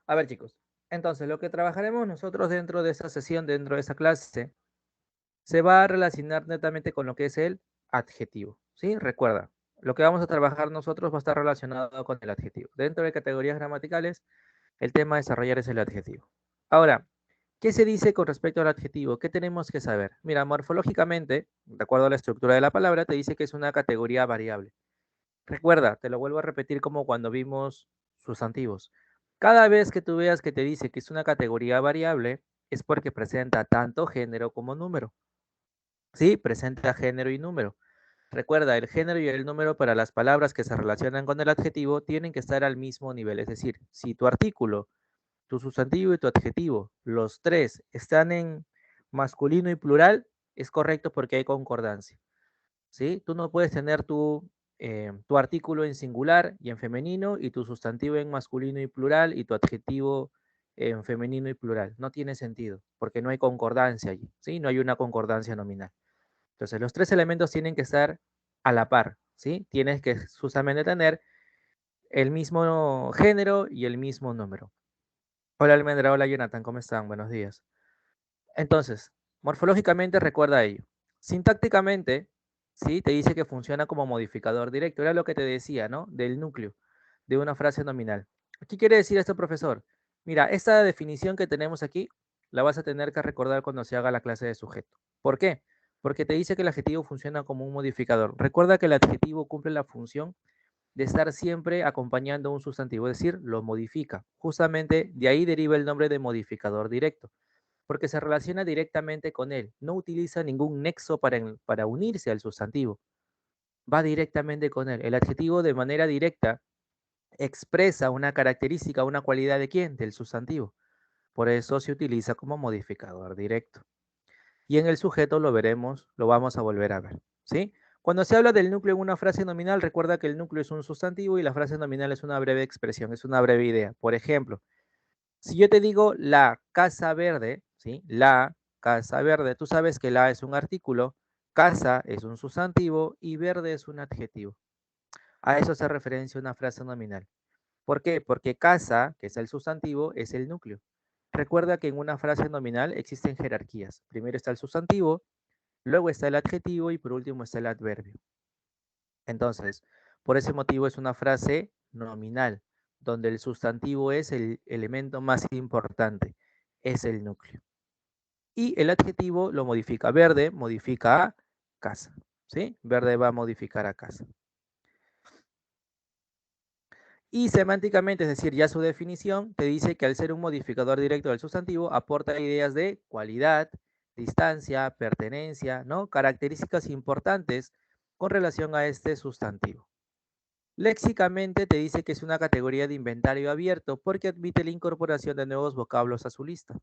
A ver, chicos. Entonces, lo que trabajaremos nosotros dentro de esta sesión, dentro de esta clase, se va a relacionar netamente con lo que es el adjetivo, ¿sí? Recuerda, lo que vamos a trabajar nosotros va a estar relacionado con el adjetivo. Dentro de categorías gramaticales, el tema a desarrollar es el adjetivo. Ahora, ¿qué se dice con respecto al adjetivo? ¿Qué tenemos que saber? Mira, morfológicamente, de acuerdo a la estructura de la palabra, te dice que es una categoría variable. Recuerda, te lo vuelvo a repetir como cuando vimos sustantivos. Cada vez que tú veas que te dice que es una categoría variable, es porque presenta tanto género como número. ¿Sí? Presenta género y número. Recuerda, el género y el número para las palabras que se relacionan con el adjetivo tienen que estar al mismo nivel. Es decir, si tu artículo, tu sustantivo y tu adjetivo, los tres están en masculino y plural, es correcto porque hay concordancia. ¿Sí? Tú no puedes tener tu artículo en singular y en femenino y tu sustantivo en masculino y plural y tu adjetivo en femenino y plural. No tiene sentido porque no hay concordancia allí, ¿sí? No hay una concordancia nominal. Entonces, los tres elementos tienen que estar a la par, ¿sí? Tienes que justamente tener el mismo género y el mismo número. Hola Almendra, hola Jonathan, ¿cómo están? Buenos días. Entonces, morfológicamente recuerda ello. Sintácticamente, ¿sí? Te dice que funciona como modificador directo. Era lo que te decía, ¿no? Del núcleo de una frase nominal. ¿Qué quiere decir esto, profesor? Mira, esta definición que tenemos aquí la vas a tener que recordar cuando se haga la clase de sujeto. ¿Por qué? Porque te dice que el adjetivo funciona como un modificador. Recuerda que el adjetivo cumple la función de estar siempre acompañando un sustantivo, es decir, lo modifica. Justamente de ahí deriva el nombre de modificador directo porque se relaciona directamente con él. No utiliza ningún nexo para unirse al sustantivo. Va directamente con él. El adjetivo de manera directa expresa una característica, una cualidad de quién? Del sustantivo. Por eso se utiliza como modificador directo. Y en el sujeto lo veremos, lo vamos a volver a ver. ¿Sí? Cuando se habla del núcleo en una frase nominal, recuerda que el núcleo es un sustantivo y la frase nominal es una breve expresión, es una breve idea. Por ejemplo, si yo te digo la casa verde, ¿sí? La casa verde, tú sabes que la es un artículo, casa es un sustantivo y verde es un adjetivo. A eso se referencia una frase nominal. ¿Por qué? Porque casa, que es el sustantivo, es el núcleo. Recuerda que en una frase nominal existen jerarquías. Primero está el sustantivo, luego está el adjetivo y por último está el adverbio. Entonces, por ese motivo es una frase nominal, donde el sustantivo es el elemento más importante, es el núcleo. Y el adjetivo lo modifica. Verde modifica a casa, ¿sí? Verde va a modificar a casa. Y semánticamente, es decir, ya su definición, te dice que al ser un modificador directo del sustantivo, aporta ideas de cualidad, distancia, pertenencia, ¿no? Características importantes con relación a este sustantivo. Léxicamente te dice que es una categoría de inventario abierto porque admite la incorporación de nuevos vocablos a su lista.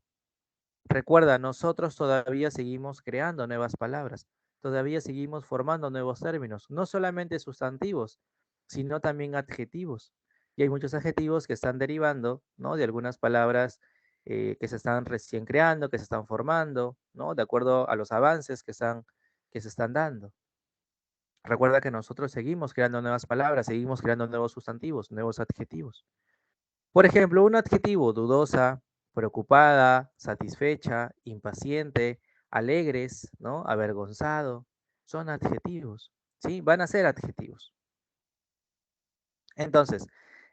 Recuerda, nosotros todavía seguimos creando nuevas palabras, todavía seguimos formando nuevos términos, no solamente sustantivos, sino también adjetivos. Y hay muchos adjetivos que están derivando, ¿no? De algunas palabras que se están recién creando, que se están formando, ¿no? De acuerdo a los avances que se están dando. Recuerda que nosotros seguimos creando nuevas palabras, seguimos creando nuevos sustantivos, nuevos adjetivos. Por ejemplo, un adjetivo dudosa, preocupada, satisfecha, impaciente, alegres, ¿no? Avergonzado, son adjetivos, ¿sí? Van a ser adjetivos. Entonces,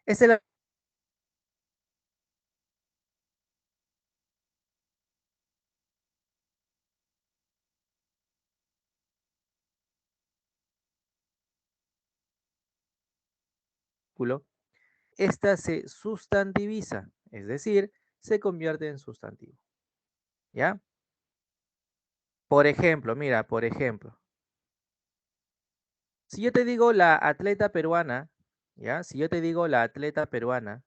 este es el artículo. Esta se sustantiviza, es decir, se convierte en sustantivo, ¿ya? Por ejemplo, mira, por ejemplo, si yo te digo la atleta peruana, ¿ya? Si yo te digo la atleta peruana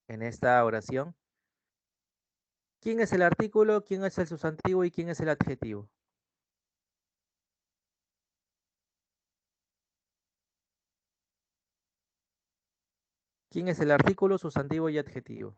en esta oración, ¿quién es el artículo, quién es el sustantivo y quién es el adjetivo? ¿Quién es el artículo, sustantivo y adjetivo?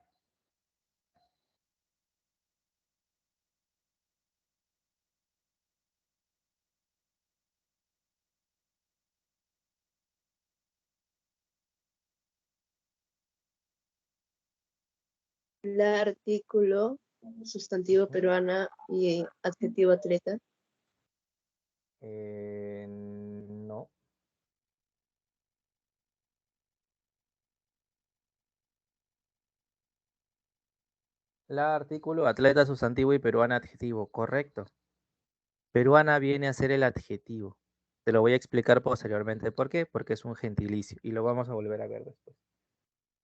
La artículo, sustantivo peruana y adjetivo atleta. No. La artículo, atleta, sustantivo y peruana, adjetivo. Correcto. Peruana viene a ser el adjetivo. Te lo voy a explicar posteriormente. ¿Por qué? Porque es un gentilicio y lo vamos a volver a ver después.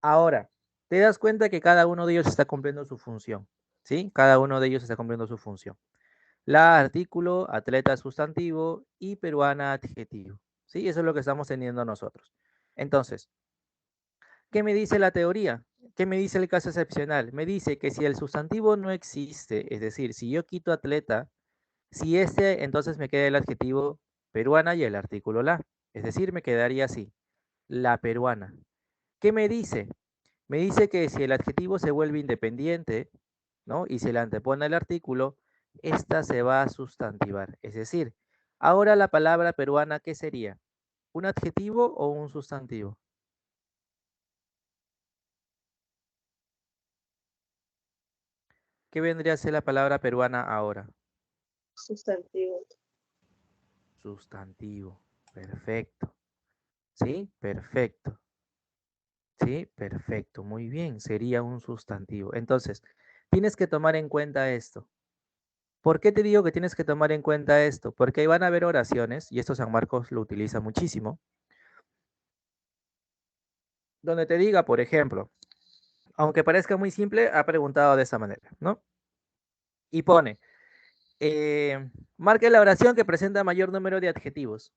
Ahora, te das cuenta que cada uno de ellos está cumpliendo su función. ¿Sí? Cada uno de ellos está cumpliendo su función. La artículo, atleta, sustantivo y peruana, adjetivo. ¿Sí? Eso es lo que estamos teniendo nosotros. Entonces, ¿qué me dice la teoría? ¿Qué me dice el caso excepcional? Me dice que si el sustantivo no existe, es decir, si yo quito atleta, si este, entonces me queda el adjetivo peruana y el artículo la. Es decir, me quedaría así, la peruana. ¿Qué me dice? Me dice que si el adjetivo se vuelve independiente, ¿no? Y se le antepone el artículo, esta se va a sustantivar. Es decir, ahora la palabra peruana, ¿qué sería? ¿Un adjetivo o un sustantivo? ¿Qué vendría a ser la palabra peruana ahora? Sustantivo. Sustantivo. Perfecto. ¿Sí? Perfecto. Sí, perfecto. Muy bien. Sería un sustantivo. Entonces, tienes que tomar en cuenta esto. ¿Por qué te digo que tienes que tomar en cuenta esto? Porque ahí van a haber oraciones, y esto San Marcos lo utiliza muchísimo, donde te diga, por ejemplo, aunque parezca muy simple, ha preguntado de esa manera, ¿no? Y pone, marque la oración que presenta mayor número de adjetivos.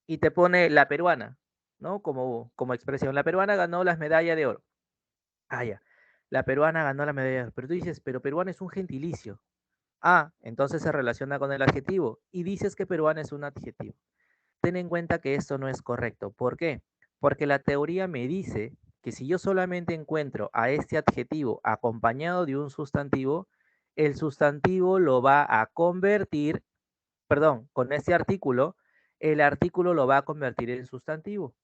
Y te pone la peruana, ¿no? Como expresión. La peruana ganó las medallas de oro. Ah, ya. La peruana ganó la medalla de oro. Pero tú dices, pero peruana es un gentilicio. Ah, entonces se relaciona con el adjetivo. Y dices que peruana es un adjetivo. Ten en cuenta que esto no es correcto. ¿Por qué? Porque la teoría me dice que si yo solamente encuentro a este adjetivo acompañado de un sustantivo, el sustantivo lo va a convertir, perdón, con este artículo, el artículo lo va a convertir en sustantivo.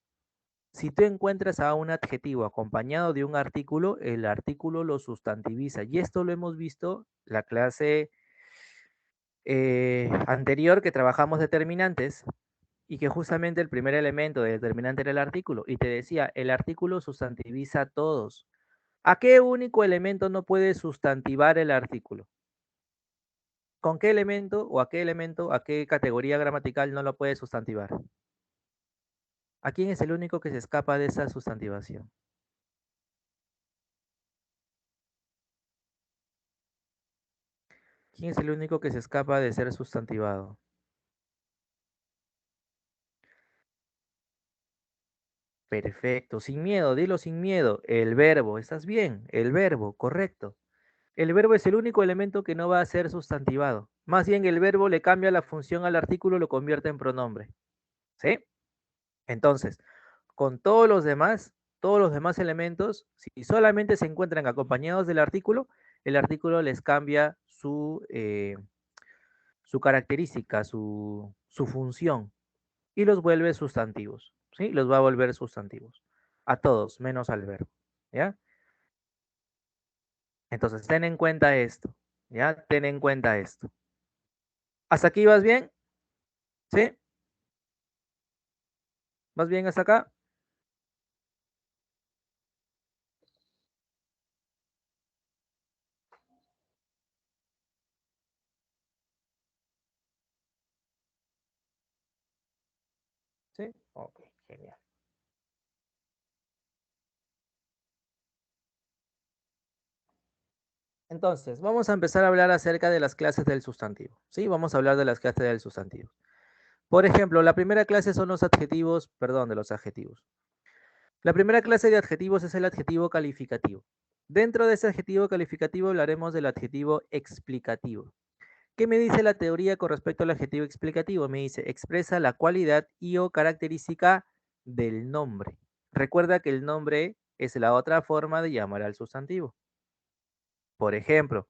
Si tú encuentras a un adjetivo acompañado de un artículo, el artículo lo sustantiviza. Y esto lo hemos visto la clase anterior que trabajamos determinantes y que justamente el primer elemento de determinante era el artículo. Y te decía, el artículo sustantiviza a todos. ¿A qué único elemento no puede sustantivar el artículo? ¿Con qué elemento, a qué categoría gramatical no lo puede sustantivar? ¿A quién es el único que se escapa de esa sustantivación? ¿Quién es el único que se escapa de ser sustantivado? Perfecto, sin miedo, dilo sin miedo. El verbo, ¿estás bien? El verbo, correcto. El verbo es el único elemento que no va a ser sustantivado. Más bien el verbo le cambia la función al artículo y lo convierte en pronombre. ¿Sí? Entonces, con todos los demás elementos, si solamente se encuentran acompañados del artículo, el artículo les cambia su característica, su función y los vuelve sustantivos. ¿Sí? Los va a volver sustantivos. A todos, menos al verbo. ¿Ya? Entonces, ten en cuenta esto. ¿Ya? Ten en cuenta esto. ¿Hasta aquí vas bien? ¿Sí? ¿Vas bien hasta acá? ¿Sí? Ok, genial. Entonces, vamos a empezar a hablar acerca de las clases del sustantivo. ¿Sí? Vamos a hablar de las clases del sustantivo. Por ejemplo, la primera clase son los adjetivos, perdón, de los adjetivos. La primera clase de adjetivos es el adjetivo calificativo. Dentro de ese adjetivo calificativo hablaremos del adjetivo explicativo. ¿Qué me dice la teoría con respecto al adjetivo explicativo? Me dice, expresa la cualidad y o característica del nombre. Recuerda que el nombre es la otra forma de llamar al sustantivo. Por ejemplo,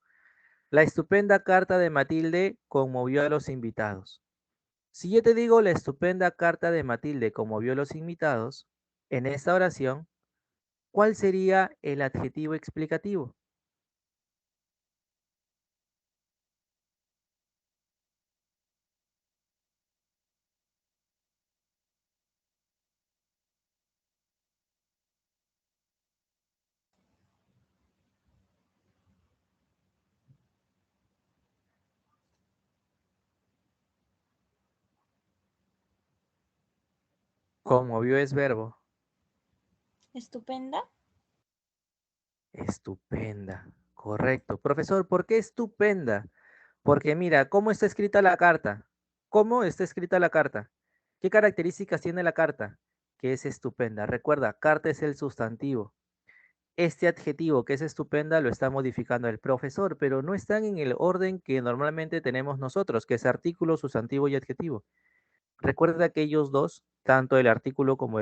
la estupenda carta de Matilde conmovió a los invitados. Si yo te digo la estupenda carta de Matilde conmovió a los invitados, en esta oración, ¿cuál sería el adjetivo explicativo? Conmovió es verbo. Estupenda. Estupenda. Correcto. Profesor, ¿por qué estupenda? Porque mira, ¿cómo está escrita la carta? ¿Cómo está escrita la carta? ¿Qué características tiene la carta? Que es estupenda. Recuerda, carta es el sustantivo. Este adjetivo que es estupenda lo está modificando el profesor, pero no están en el orden que normalmente tenemos nosotros, que es artículo, sustantivo y adjetivo. Recuerda que ellos dos, tanto el artículo como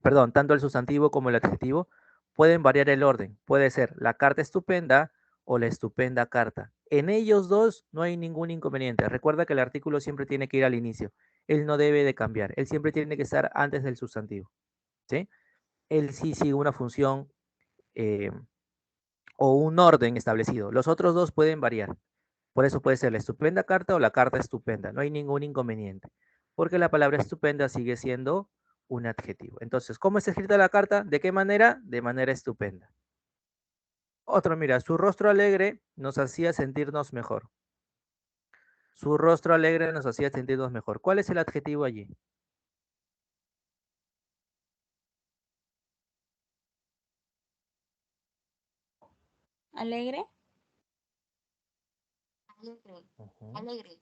perdón, tanto el sustantivo como el adjetivo, pueden variar el orden. Puede ser la carta estupenda o la estupenda carta. En ellos dos no hay ningún inconveniente. Recuerda que el artículo siempre tiene que ir al inicio. Él no debe de cambiar. Él siempre tiene que estar antes del sustantivo. ¿Sí? Él sí sigue una función eh, o un orden establecido. Los otros dos pueden variar. Por eso puede ser la estupenda carta o la carta estupenda. No hay ningún inconveniente. Porque la palabra estupenda sigue siendo un adjetivo. Entonces, ¿cómo está escrita la carta? ¿De qué manera? De manera estupenda. Otro, mira, su rostro alegre nos hacía sentirnos mejor. Su rostro alegre nos hacía sentirnos mejor. ¿Cuál es el adjetivo allí? Alegre. Alegre. Ujú. Alegre.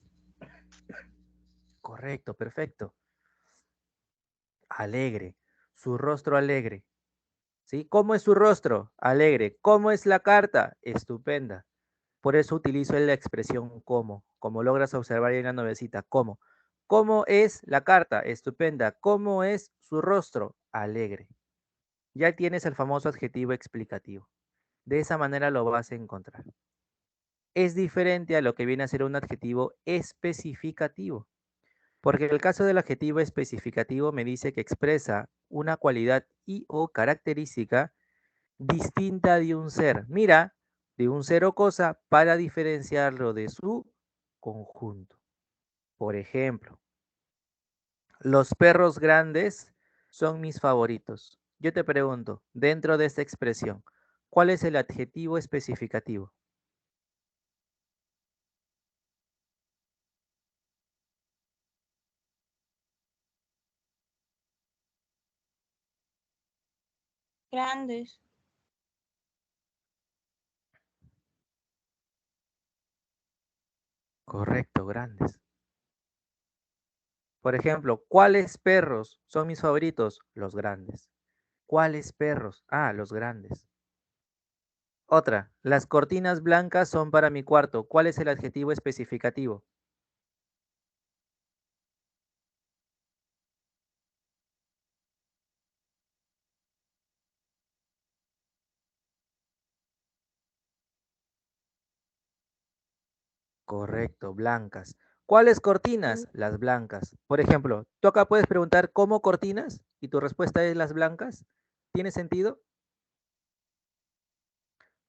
Correcto, perfecto. Alegre. Su rostro alegre. ¿Sí? ¿Cómo es su rostro? Alegre. ¿Cómo es la carta? Estupenda. Por eso utilizo la expresión como logras observar ahí en la nuevecita, ¿cómo? ¿Cómo es la carta? Estupenda. ¿Cómo es su rostro? Alegre. Ya tienes el famoso adjetivo explicativo. De esa manera lo vas a encontrar. Es diferente a lo que viene a ser un adjetivo especificativo, porque en el caso del adjetivo especificativo me dice que expresa una cualidad y o característica distinta de un ser. Mira, de un ser o cosa para diferenciarlo de su conjunto. Por ejemplo, los perros grandes son mis favoritos. Yo te pregunto, dentro de esta expresión, ¿cuál es el adjetivo especificativo? Grandes. Correcto, grandes. Por ejemplo, ¿cuáles perros son mis favoritos? Los grandes. ¿Cuáles perros? Ah, los grandes. Otra, las cortinas blancas son para mi cuarto. ¿Cuál es el adjetivo especificativo? Correcto, blancas. ¿Cuáles cortinas? Las blancas. Por ejemplo, tú acá puedes preguntar ¿cómo cortinas? Y tu respuesta es las blancas. ¿Tiene sentido?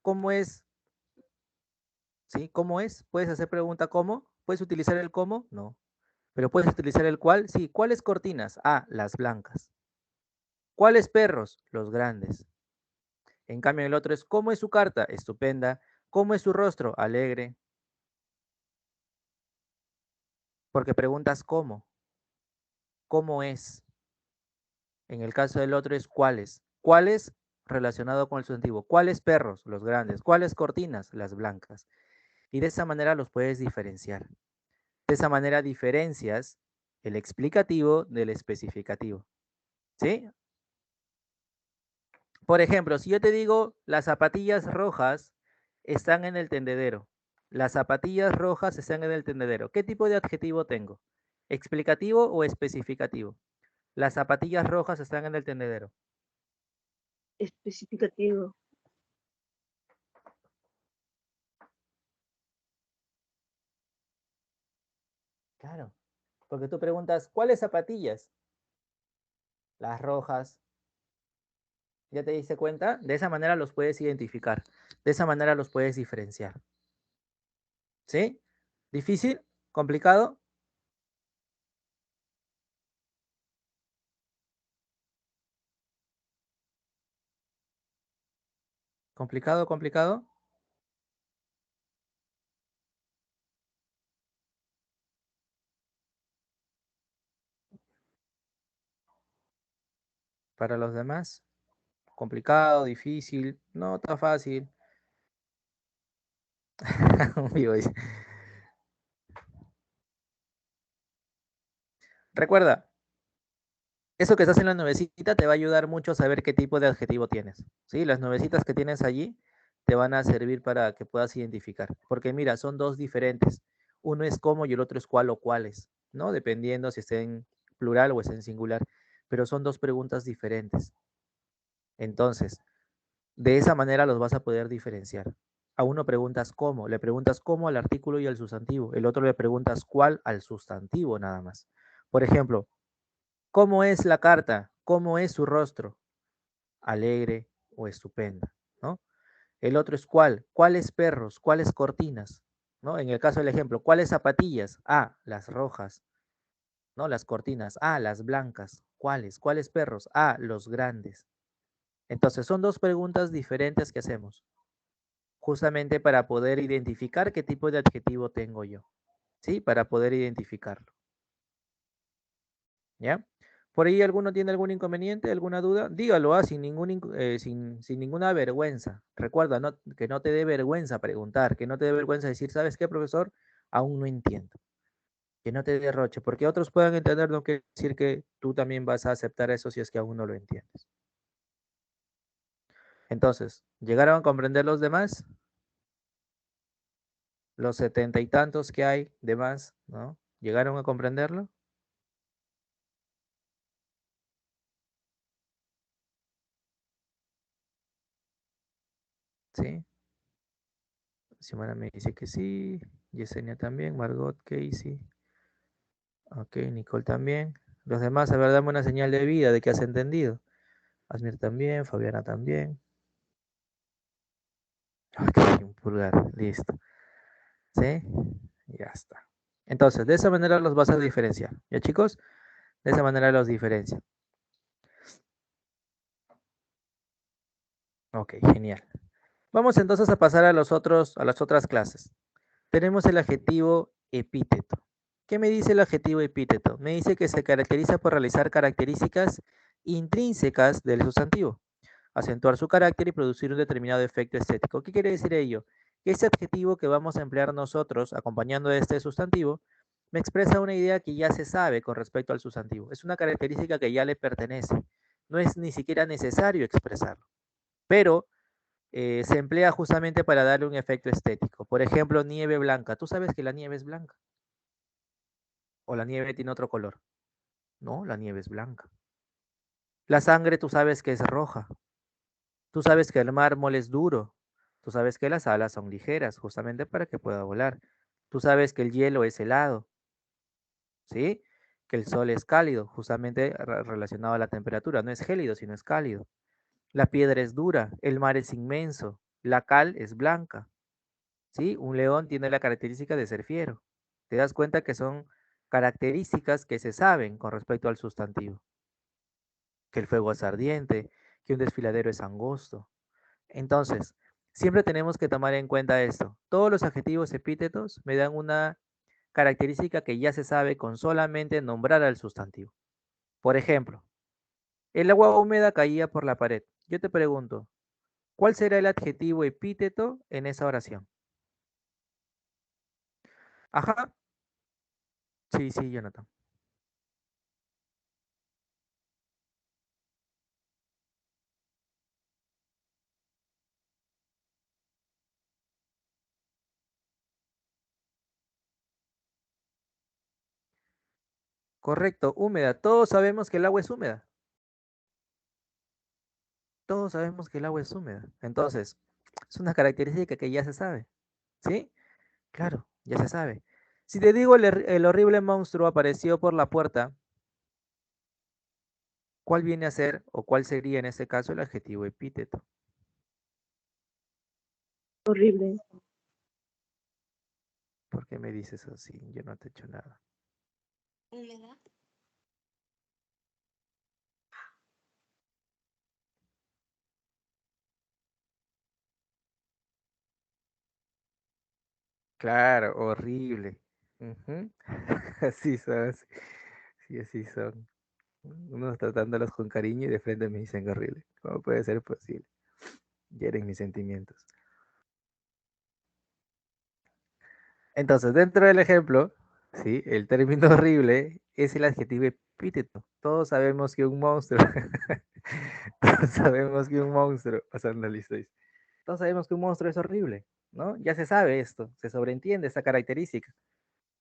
¿Cómo es? ¿Sí? ¿Cómo es? ¿Puedes hacer pregunta cómo? ¿Puedes utilizar el cómo? No. ¿Pero puedes utilizar el cuál? Sí. ¿Cuáles cortinas? Ah, las blancas. ¿Cuáles perros? Los grandes. En cambio, el otro es ¿cómo es su carta? Estupenda. ¿Cómo es su rostro? Alegre. Porque preguntas cómo. ¿Cómo es? En el caso del otro es cuáles. ¿Cuáles? Relacionado con el sustantivo. ¿Cuáles perros? Los grandes. ¿Cuáles cortinas? Las blancas. Y de esa manera los puedes diferenciar. De esa manera diferencias el explicativo del especificativo. ¿Sí? Por ejemplo, si yo te digo las zapatillas rojas están en el tendedero. Las zapatillas rojas están en el tendedero. ¿Qué tipo de adjetivo tengo? ¿Explicativo o especificativo? Las zapatillas rojas están en el tendedero. Especificativo. Claro, porque tú preguntas, ¿cuáles zapatillas? Las rojas. ¿Ya te diste cuenta? De esa manera los puedes identificar. De esa manera los puedes diferenciar. ¿Sí? ¿Difícil? ¿Complicado? ¿Complicado, complicado? Para los demás, complicado, difícil, no está fácil. Amigo dice. Recuerda, eso que estás en la nubecita te va a ayudar mucho a saber qué tipo de adjetivo tienes. ¿Sí? Las nubecitas que tienes allí te van a servir para que puedas identificar. Porque mira, son dos diferentes. Uno es cómo y el otro es cuál o cuáles, ¿no? Dependiendo si esté en plural o es en singular. Pero son dos preguntas diferentes. Entonces, de esa manera los vas a poder diferenciar. A uno preguntas cómo, le preguntas cómo al artículo y al sustantivo. El otro le preguntas cuál al sustantivo nada más. Por ejemplo, ¿cómo es la carta? ¿Cómo es su rostro? Alegre o estupenda, ¿no? El otro es cuál. ¿Cuáles perros? ¿Cuáles cortinas? ¿No? En el caso del ejemplo, ¿cuáles zapatillas? Ah, las rojas, ¿no? Las cortinas. Ah, las blancas. ¿Cuáles? ¿Cuáles perros? Ah, los grandes. Entonces, son dos preguntas diferentes que hacemos, justamente para poder identificar qué tipo de adjetivo tengo yo, ¿sí? Para poder identificarlo, ¿ya? ¿Por ahí alguno tiene algún inconveniente, alguna duda? Dígalo, sin sin ninguna vergüenza. Recuerda, que no te dé vergüenza preguntar, que no te dé vergüenza decir, ¿sabes qué, profesor? Aún no entiendo. Que no te derroche, porque otros puedan entender, no quiere decir que tú también vas a aceptar eso si es que aún no lo entiendes. Entonces, ¿llegaron a comprender los demás? Los 70 y tantos que hay de más, ¿no? ¿Llegaron a comprenderlo? Sí. Simona me dice que sí. Yesenia también. Margot, Casey. Ok, Nicole también. Los demás, a ver, dame una señal de vida de que has entendido. Asmir también, Fabiana también. Ok, un pulgar, listo. ¿Sí? Ya está. Entonces, de esa manera los vas a diferenciar. ¿Ya, chicos? De esa manera los diferencian. Ok, genial. Vamos entonces a pasar a las otras clases. Tenemos el adjetivo epíteto. ¿Qué me dice el adjetivo epíteto? Me dice que se caracteriza por realizar características intrínsecas del sustantivo, acentuar su carácter y producir un determinado efecto estético. ¿Qué quiere decir ello? Que este adjetivo que vamos a emplear nosotros acompañando a este sustantivo me expresa una idea que ya se sabe con respecto al sustantivo. Es una característica que ya le pertenece. No es ni siquiera necesario expresarlo, pero se emplea justamente para darle un efecto estético. Por ejemplo, nieve blanca. ¿Tú sabes que la nieve es blanca? ¿O la nieve tiene otro color? No, la nieve es blanca. La sangre tú sabes que es roja. Tú sabes que el mármol es duro. Tú sabes que las alas son ligeras, justamente para que pueda volar. Tú sabes que el hielo es helado, ¿sí? Que el sol es cálido, justamente relacionado a la temperatura. No es gélido, sino es cálido. La piedra es dura, el mar es inmenso, la cal es blanca. ¿Sí? Un león tiene la característica de ser fiero. Te das cuenta que son características que se saben con respecto al sustantivo. Que el fuego es ardiente, que un desfiladero es angosto. Entonces, siempre tenemos que tomar en cuenta esto. Todos los adjetivos epítetos me dan una característica que ya se sabe con solamente nombrar al sustantivo. Por ejemplo, el agua húmeda caía por la pared. Yo te pregunto, ¿cuál será el adjetivo epíteto en esa oración? Ajá. Sí, sí, Jonathan. Correcto, húmeda. Todos sabemos que el agua es húmeda. Todos sabemos que el agua es húmeda. Entonces, es una característica que ya se sabe. ¿Sí? Claro, ya se sabe. Si te digo el horrible monstruo apareció por la puerta, ¿cuál viene a ser o cuál sería en este caso el adjetivo epíteto? Horrible. ¿Por qué me dices así? Yo no te he hecho nada. Húmeda. Claro, horrible. Ujú. Así son. Sí, así son. Unos tratándolos con cariño y de frente me dicen que horrible. ¿Cómo puede ser posible? Hieren mis sentimientos. Entonces, dentro del ejemplo, ¿sí? El término horrible es el adjetivo epíteto. Todos sabemos que un monstruo, todos sabemos que un monstruo, pasando la lista, dice, todos sabemos que un monstruo es horrible, ¿no? Ya se sabe esto, se sobreentiende esta característica.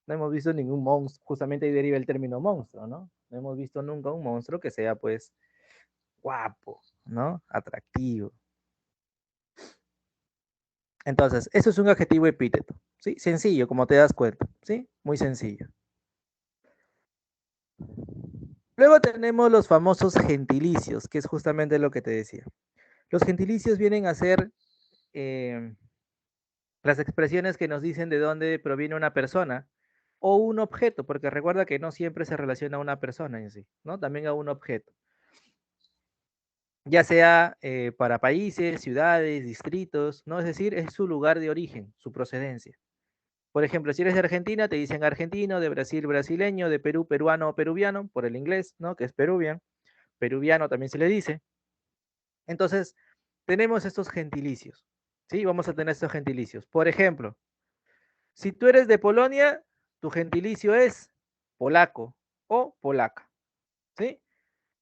No hemos visto ningún monstruo, justamente ahí deriva el término monstruo, ¿no? No hemos visto nunca un monstruo que sea, pues, guapo, ¿no? Atractivo. Entonces, eso es un adjetivo epíteto, ¿sí? Sencillo, como te das cuenta, ¿sí? Muy sencillo. Luego tenemos los famosos gentilicios, que es justamente lo que te decía. Los gentilicios vienen a ser las expresiones que nos dicen de dónde proviene una persona o un objeto, porque recuerda que no siempre se relaciona a una persona en sí, ¿no? También a un objeto. Ya sea para países, ciudades, distritos, ¿no? Es decir, es su lugar de origen, su procedencia. Por ejemplo, si eres de Argentina, te dicen argentino, de Brasil, brasileño, de Perú, peruano o peruviano, por el inglés, ¿no? Que es peruvian. Peruviano también se le dice. Entonces, tenemos estos gentilicios, ¿sí? Vamos a tener estos gentilicios. Por ejemplo, si tú eres de Polonia, tu gentilicio es polaco o polaca, ¿sí?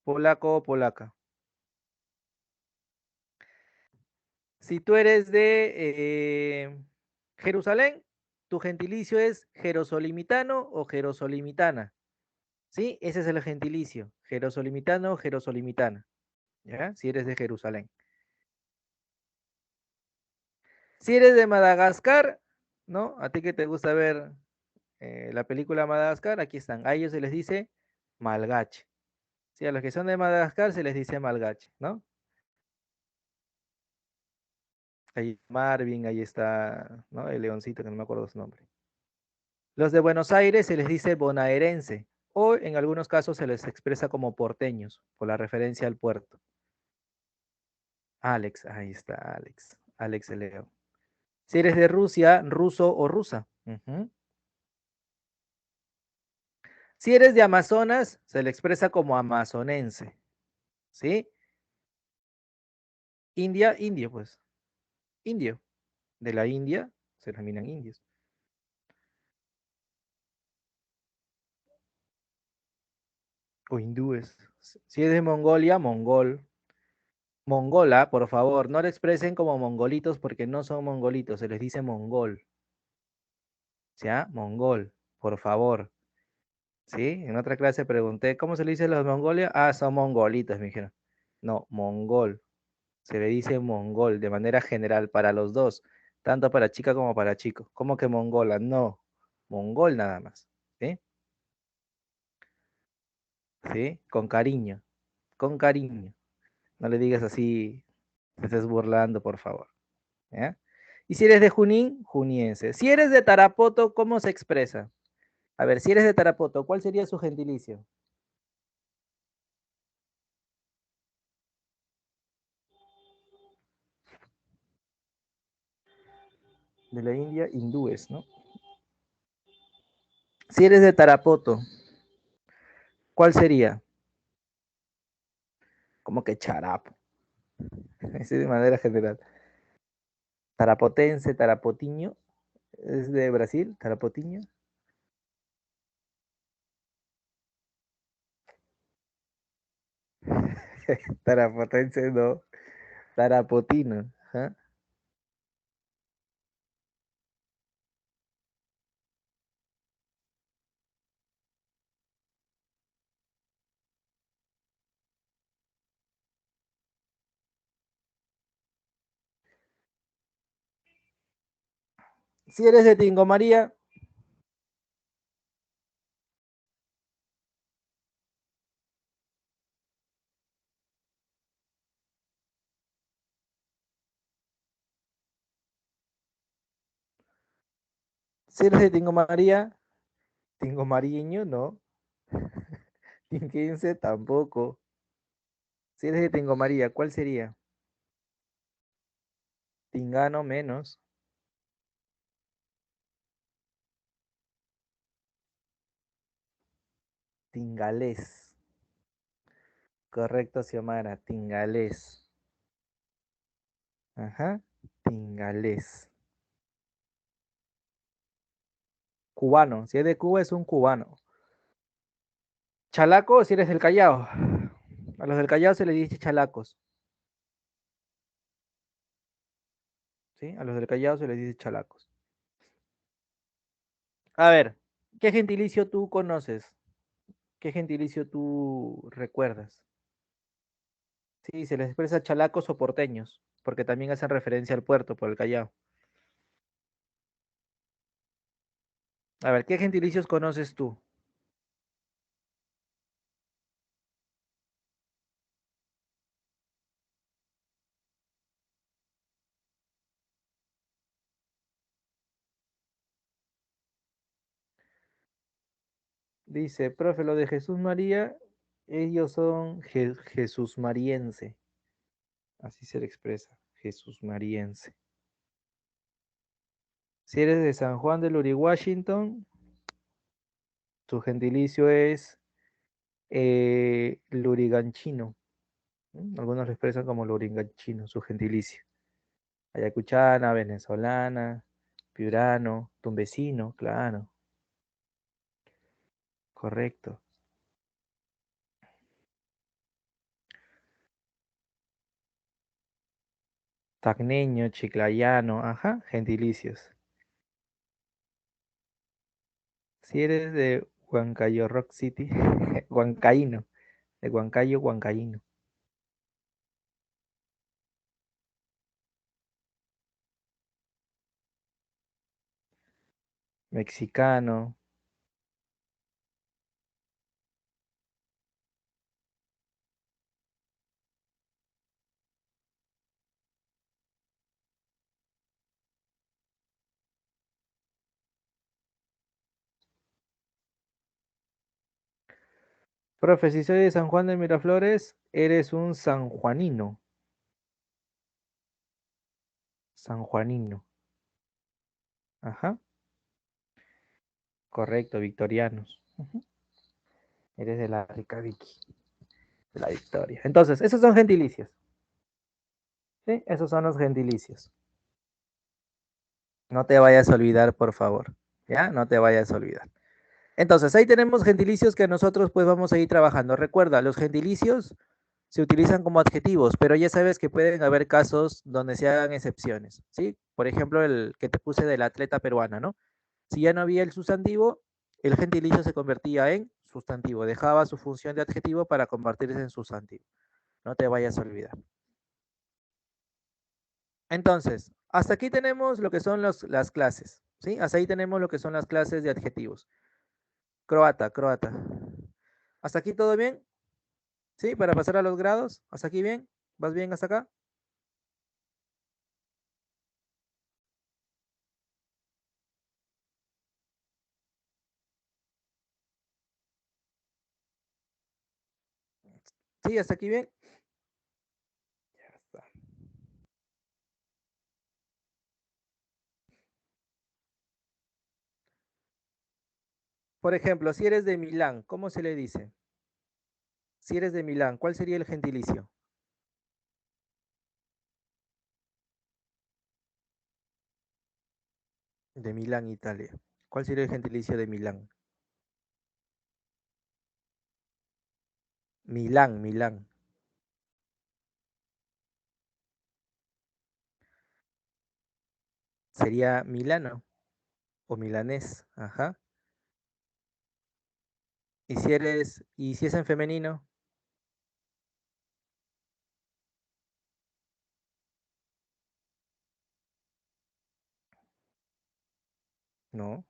Polaco o polaca. Si tú eres de Jerusalén, tu gentilicio es jerosolimitano o jerosolimitana, ¿sí? Ese es el gentilicio, jerosolimitano o jerosolimitana, ¿ya? Si eres de Jerusalén. Si eres de Madagascar, ¿no? A ti que te gusta ver la película Madagascar, aquí están. A ellos se les dice malgache. Sí, a los que son de Madagascar se les dice malgache, ¿no? Ahí Marvin, ahí está, ¿no? El leoncito, que no me acuerdo su nombre. Los de Buenos Aires se les dice bonaerense, o en algunos casos se les expresa como porteños, por la referencia al puerto. Alex, ahí está, Alex. Alex el León. Si eres de Rusia, ruso o rusa. Ujú. Si eres de Amazonas, se le expresa como amazonense, ¿sí? India, indio, pues. Indio. De la India, se denominan indios. O hindúes. Si es de Mongolia, mongol. Mongola, por favor, no le expresen como mongolitos porque no son mongolitos, se les dice mongol. ¿Ya? Mongol, por favor. ¿Sí? En otra clase pregunté, ¿cómo se le dice a los Mongolia? Ah, son mongolitos, me dijeron. No, mongol. Se le dice mongol de manera general para los dos, tanto para chica como para chico. ¿Cómo que mongola? No, mongol nada más. ¿Sí? ¿Sí? Con cariño, con cariño. No le digas así, te estés burlando, por favor. ¿Ya? Y si eres de Junín, juniense. Si eres de Tarapoto, ¿cómo se expresa? A ver, si eres de Tarapoto, ¿cuál sería su gentilicio? De la India, hindúes, ¿no? Si eres de Tarapoto, ¿cuál sería? Como que charapo. Así de manera general. Tarapotense, tarapotiño. ¿Es de Brasil? Tarapotiño. Tarapotense no. Tarapotino. ¿Ah? Si eres de Tingo María, si eres de Tingo Mariño, no. Tinquense tampoco. Si eres de Tingo María, ¿cuál sería? Tingano menos. Tingalés. Correcto, Xiomara. Tingalés. Ajá. Tingalés. Cubano. Si es de Cuba, es un cubano. Chalaco, si eres del Callao. A los del Callao se les dice chalacos. ¿Sí? A los del Callao se les dice chalacos. A ver, ¿qué gentilicio tú conoces? ¿Qué gentilicio tú recuerdas? Sí, se les expresa chalacos o porteños, porque también hacen referencia al puerto por el Callao. A ver, ¿qué gentilicios conoces tú? Dice, profe, lo de Jesús María, ellos son Jesús Mariense. Así se le expresa, Jesús Mariense. Si eres de San Juan del Washington, tu gentilicio es luriganchino. Algunos lo expresan como luriganchino, su gentilicio. Ayacuchana, venezolana, piurano, tumbesino, claro, correcto. Tacneño, chiclayano, ajá, gentilicios. Si eres de Huancayo Rock City, Huancaíno, de Huancayo, Huancaíno. Mexicano. Profe, si soy de San Juan de Miraflores, eres un sanjuanino. Sanjuanino. Ajá, correcto, victorianos. Ujú. Eres de la rica Vicky, de la Victoria. Entonces, esos son gentilicios. ¿Sí? Esos son los gentilicios. No te vayas a olvidar, por favor. ¿Ya? No te vayas a olvidar. Entonces, ahí tenemos gentilicios que nosotros pues vamos a ir trabajando. Recuerda, los gentilicios se utilizan como adjetivos, pero ya sabes que pueden haber casos donde se hagan excepciones, ¿sí? Por ejemplo, el que te puse del atleta peruana, ¿no? Si ya no había el sustantivo, el gentilicio se convertía en sustantivo, dejaba su función de adjetivo para convertirse en sustantivo. No te vayas a olvidar. Entonces, hasta aquí tenemos lo que son las clases, ¿sí? Hasta ahí tenemos lo que son las clases de adjetivos. Croata, croata. ¿Hasta aquí todo bien? ¿Sí? Para pasar a los grados. ¿Hasta aquí bien? ¿Vas bien hasta acá? ¿Sí? ¿Hasta aquí bien? Ya está. Por ejemplo, si eres de Milán, ¿cómo se le dice? Si eres de Milán, ¿cuál sería el gentilicio? De Milán, Italia. ¿Cuál sería el gentilicio de Milán? Milán, Milán. Sería Milano o milanés. Ajá. Y si es en femenino, no.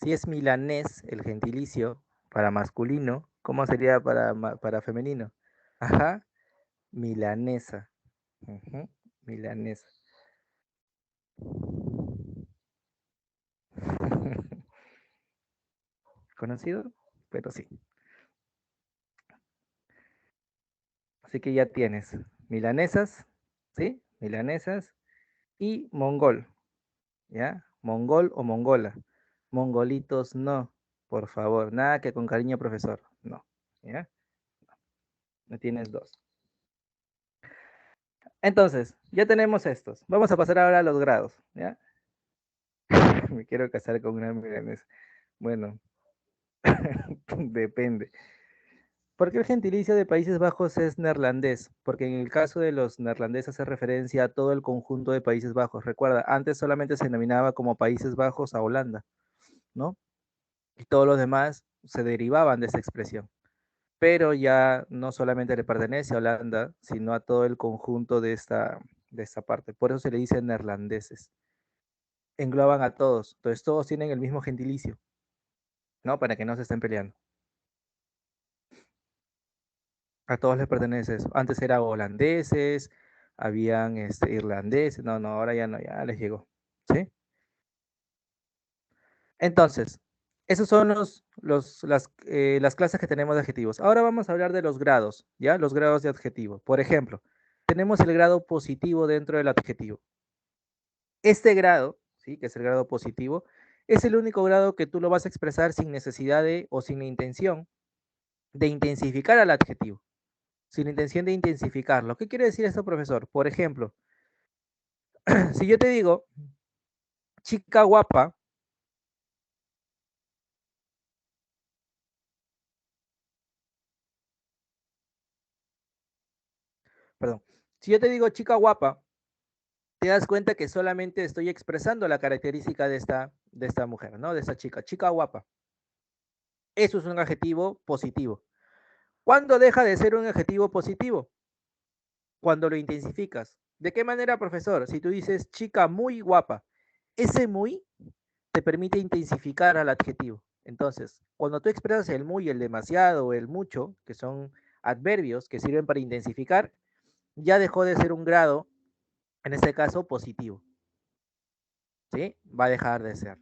Si es milanés, el gentilicio para masculino, ¿cómo sería para femenino? Ajá, milanesa. Ujú, milanesa. ¿Conocido? Pero sí. Así que ya tienes milanesas, ¿sí? Milanesas y mongol, ¿ya? Mongol o mongola. Mongolitos no, por favor. Nada que con cariño, profesor. No. ¿Ya? No tienes 2. Entonces, ya tenemos estos. Vamos a pasar ahora a los grados, ¿ya? Me quiero casar con una milanesa. Bueno, depende. ¿Por qué el gentilicio de Países Bajos es neerlandés? Porque en el caso de los neerlandeses hace referencia a todo el conjunto de Países Bajos. Recuerda, antes solamente se denominaba como Países Bajos a Holanda, ¿no? Y todos los demás se derivaban de esa expresión. Pero ya no solamente le pertenece a Holanda, sino a todo el conjunto de esta parte. Por eso se le dice neerlandeses. Engloban a todos. Entonces todos tienen el mismo gentilicio, ¿no? Para que no se estén peleando. A todos les pertenece eso. Antes era holandeses, habían irlandeses. No, no, ahora ya no, ya les llegó. ¿Sí? Entonces, esos son las clases que tenemos de adjetivos. Ahora vamos a hablar de los grados, ¿ya? Los grados de adjetivo. Por ejemplo, tenemos el grado positivo dentro del adjetivo. Este grado, ¿sí? Que es el grado positivo, es el único grado que tú lo vas a expresar sin necesidad de o sin la intención de intensificar al adjetivo, sin la intención de intensificarlo. ¿Qué quiere decir esto, profesor? Por ejemplo, si yo te digo, chica guapa, perdón, si yo te digo chica guapa, te das cuenta que solamente estoy expresando la característica de esta mujer, ¿no? De esta chica guapa. Eso es un adjetivo positivo. ¿Cuándo deja de ser un adjetivo positivo? Cuando lo intensificas. ¿De qué manera, profesor? Si tú dices chica muy guapa, ese muy te permite intensificar al adjetivo. Entonces, cuando tú expresas el muy, el demasiado o el mucho, que son adverbios que sirven para intensificar, ya dejó de ser un grado, en este caso positivo. ¿Sí? Va a dejar de ser.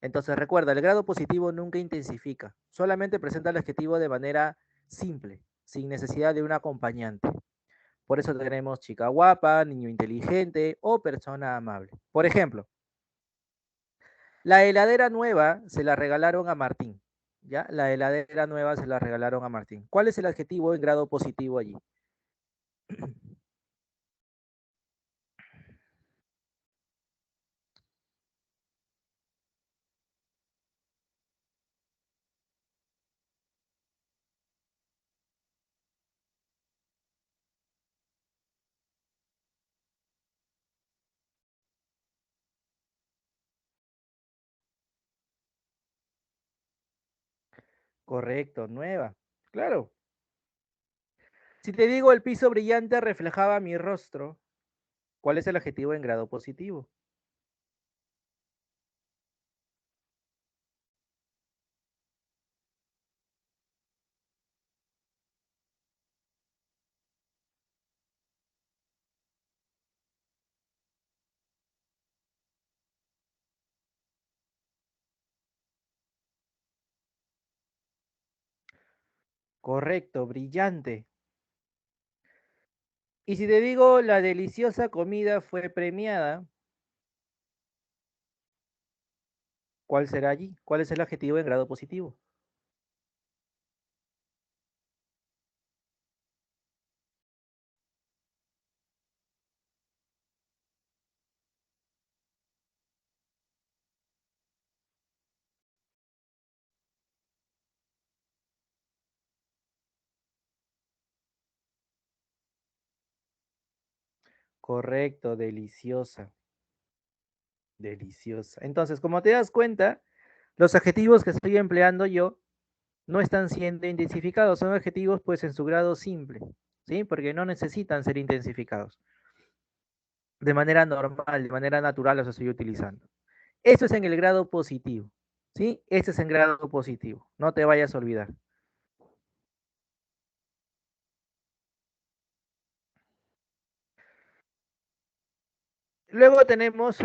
Entonces recuerda, el grado positivo nunca intensifica, solamente presenta el adjetivo de manera simple, sin necesidad de un acompañante. Por eso tenemos chica guapa, niño inteligente o persona amable. Por ejemplo, la heladera nueva se la regalaron a Martín. ¿Ya? La heladera nueva se la regalaron a Martín. ¿Cuál es el adjetivo en grado positivo allí? Correcto, nueva. Claro. Si te digo el piso brillante reflejaba mi rostro, ¿cuál es el adjetivo en grado positivo? Correcto, brillante. Y si te digo la deliciosa comida fue premiada, ¿cuál será allí? ¿Cuál es el adjetivo en grado positivo? Correcto, deliciosa. Deliciosa. Entonces, como te das cuenta, los adjetivos que estoy empleando yo no están siendo intensificados, son adjetivos pues en su grado simple, ¿sí? Porque no necesitan ser intensificados. De manera normal, de manera natural los estoy utilizando. Esto es en el grado positivo, ¿sí? Este es en grado positivo, no te vayas a olvidar. Luego tenemos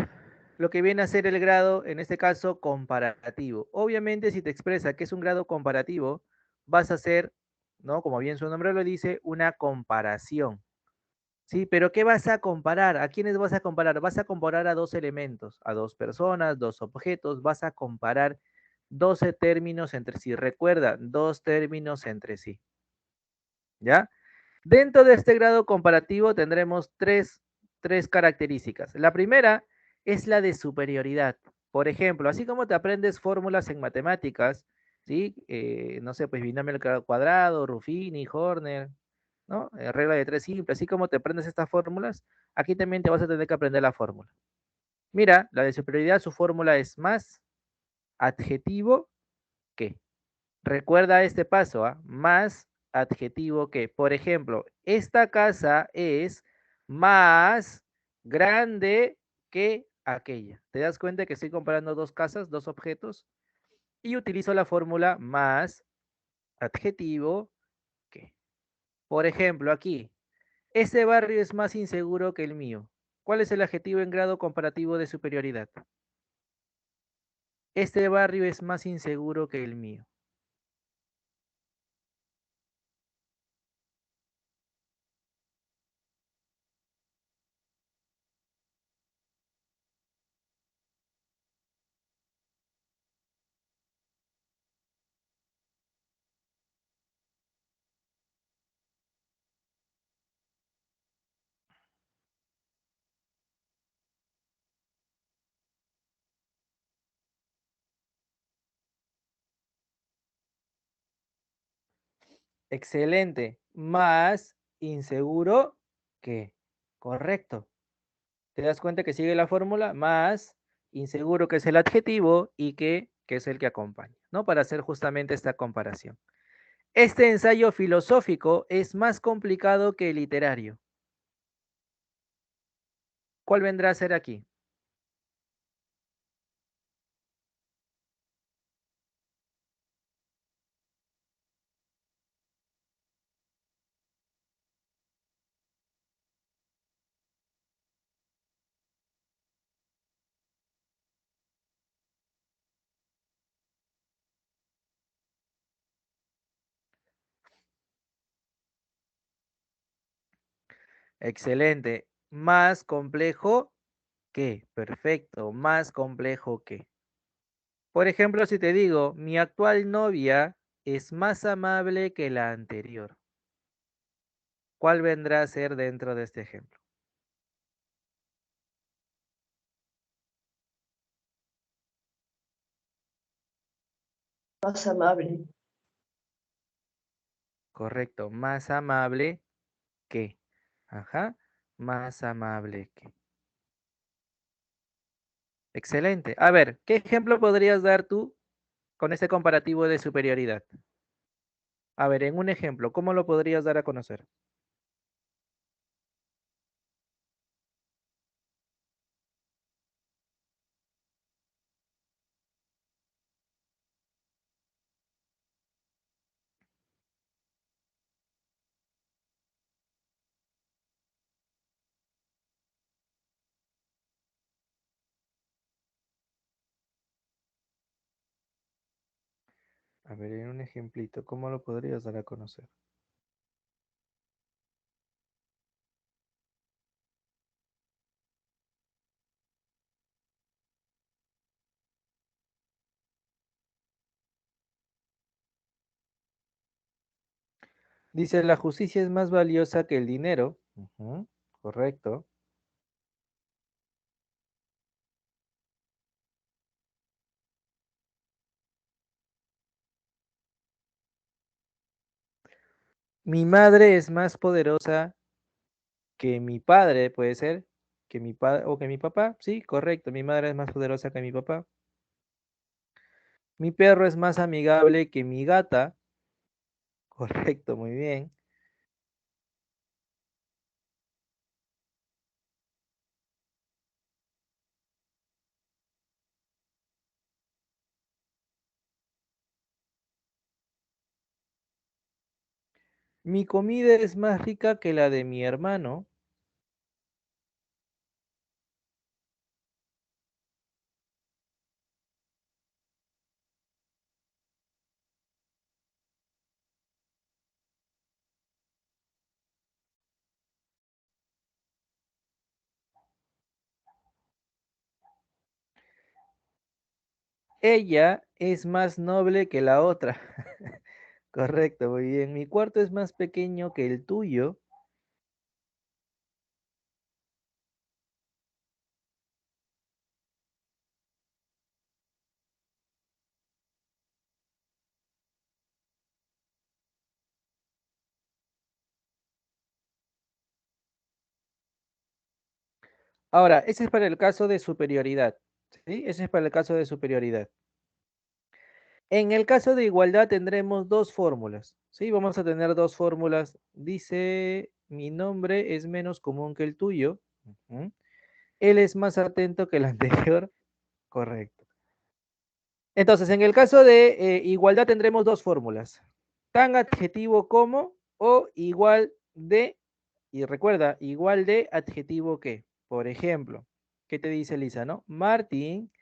lo que viene a ser el grado, en este caso, comparativo. Obviamente, si te expresa que es un grado comparativo, vas a hacer, ¿no? Como bien su nombre lo dice, una comparación. ¿Sí? Pero ¿qué vas a comparar? ¿A quiénes vas a comparar? Vas a comparar a dos elementos, a dos personas, dos objetos, vas a comparar 12 términos entre sí. Recuerda, dos términos entre sí. ¿Ya? Dentro de este grado comparativo tendremos tres características. La primera es la de superioridad. Por ejemplo, así como te aprendes fórmulas en matemáticas, ¿sí? No sé, pues binomio al cuadrado, Ruffini, Horner, ¿no? Regla de tres simple, así como te aprendes estas fórmulas, aquí también te vas a tener que aprender la fórmula. Mira, la de superioridad, su fórmula es más adjetivo que. Recuerda este paso, ¿ah? Más adjetivo que. Por ejemplo, esta casa es más grande que aquella. ¿Te das cuenta que estoy comparando dos casas, dos objetos? Y utilizo la fórmula más adjetivo que. Por ejemplo, aquí, este barrio es más inseguro que el mío. ¿Cuál es el adjetivo en grado comparativo de superioridad? Este barrio es más inseguro que el mío. Excelente. Más inseguro que. Correcto. ¿Te das cuenta que sigue la fórmula? Más inseguro que es el adjetivo y que es el que acompaña, ¿no? Para hacer justamente esta comparación. Este ensayo filosófico es más complicado que el literario. ¿Cuál vendrá a ser aquí? Excelente. Más complejo que. Perfecto. Más complejo que. Por ejemplo, si te digo, mi actual novia es más amable que la anterior. ¿Cuál vendrá a ser dentro de este ejemplo? Más amable. Correcto. Más amable que. Ajá. Más amable que. Excelente. A ver, ¿qué ejemplo podrías dar tú con este comparativo de superioridad? A ver, en un ejemplo, ¿cómo lo podrías dar a conocer? A ver, en un ejemplito, ¿cómo lo podrías dar a conocer? Dice, la justicia es más valiosa que el dinero. Ujú, correcto. Mi madre es más poderosa que mi padre, puede ser, que mi padre o que mi papá. Sí, correcto. Mi madre es más poderosa que mi papá. Mi perro es más amigable que mi gata. Correcto, muy bien. Mi comida es más rica que la de mi hermano. Ella es más noble que la otra. Correcto, muy bien. Mi cuarto es más pequeño que el tuyo. Ahora, ese es para el caso de superioridad. ¿Sí? Ese es para el caso de superioridad. En el caso de igualdad tendremos dos fórmulas. ¿Sí? Vamos a tener dos fórmulas. Dice, mi nombre es menos común que el tuyo. Ujú. Él es más atento que el anterior. Correcto. Entonces, en el caso de igualdad tendremos dos fórmulas. Tan adjetivo como o igual de, y recuerda, igual de adjetivo que. Por ejemplo, ¿qué te dice Lisa, no? Martín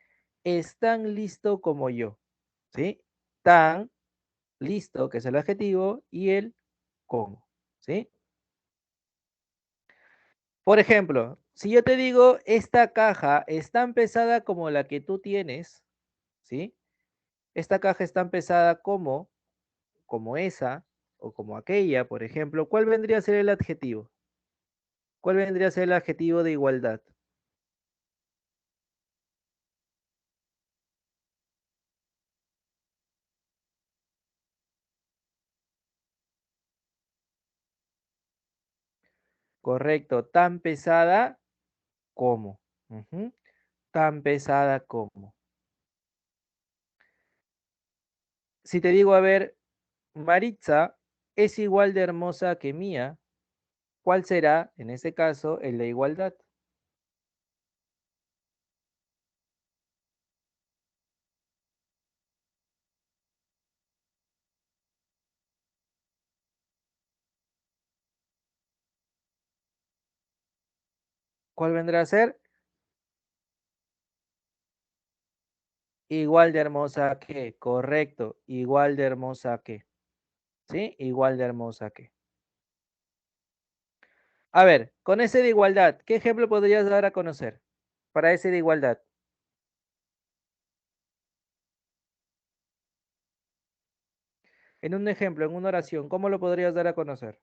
es tan listo como yo. ¿Sí? Tan listo, que es el adjetivo, y el como. ¿Sí? Por ejemplo, si yo te digo, esta caja es tan pesada como la que tú tienes, ¿sí? Esta caja es tan pesada como esa o como aquella, por ejemplo, ¿cuál vendría a ser el adjetivo? ¿Cuál vendría a ser el adjetivo de igualdad? Correcto, tan pesada como. Ujú, tan pesada como. Si te digo, a ver, Maritza es igual de hermosa que Mía, ¿cuál será, en ese caso, el de igualdad? ¿Cuál vendrá a ser? Igual de hermosa que, correcto, igual de hermosa que, ¿sí? Igual de hermosa que. A ver, con ese de igualdad, ¿qué ejemplo podrías dar a conocer para ese de igualdad? En un ejemplo, en una oración, ¿cómo lo podrías dar a conocer?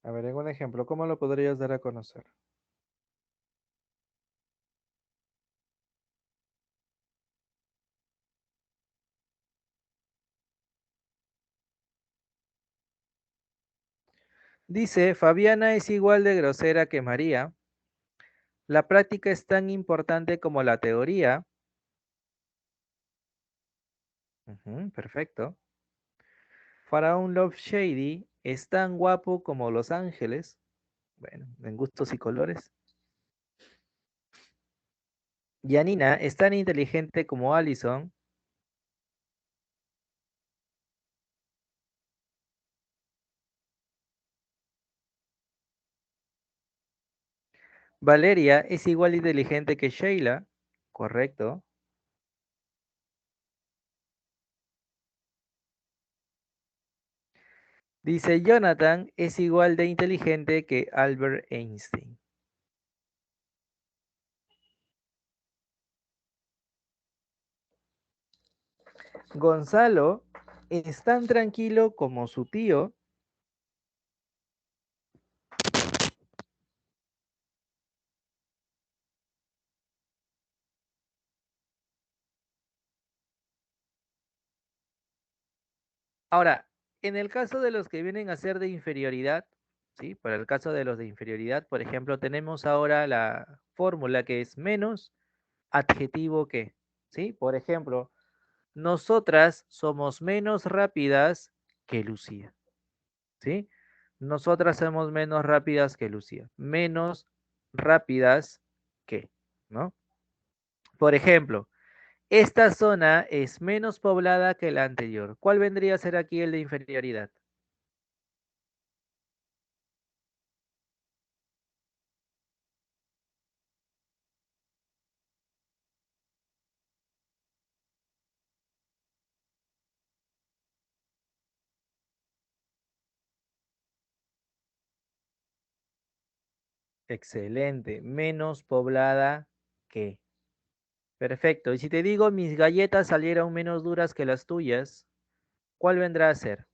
A ver, en un ejemplo, ¿cómo lo podrías dar a conocer? Dice, Fabiana es igual de grosera que María. La práctica es tan importante como la teoría. Ujú, perfecto. Faraón Love Shady es tan guapo como Los Ángeles. Bueno, en gustos y colores. Yanina es tan inteligente como Allison. Valeria es igual de inteligente que Sheila. Correcto. Dice, Jonathan es igual de inteligente que Albert Einstein. Gonzalo es tan tranquilo como su tío. Ahora, en el caso de los que vienen a ser de inferioridad, ¿sí? Para el caso de los de inferioridad, por ejemplo, tenemos ahora la fórmula que es menos adjetivo que, ¿sí? Por ejemplo, nosotras somos menos rápidas que Lucía, ¿sí? Nosotras somos menos rápidas que Lucía, menos rápidas que, ¿no? Por ejemplo, esta zona es menos poblada que la anterior. ¿Cuál vendría a ser aquí el de inferioridad? Excelente, menos poblada que. Perfecto. Y si te digo mis galletas salieron menos duras que las tuyas, ¿cuál vendrá a ser?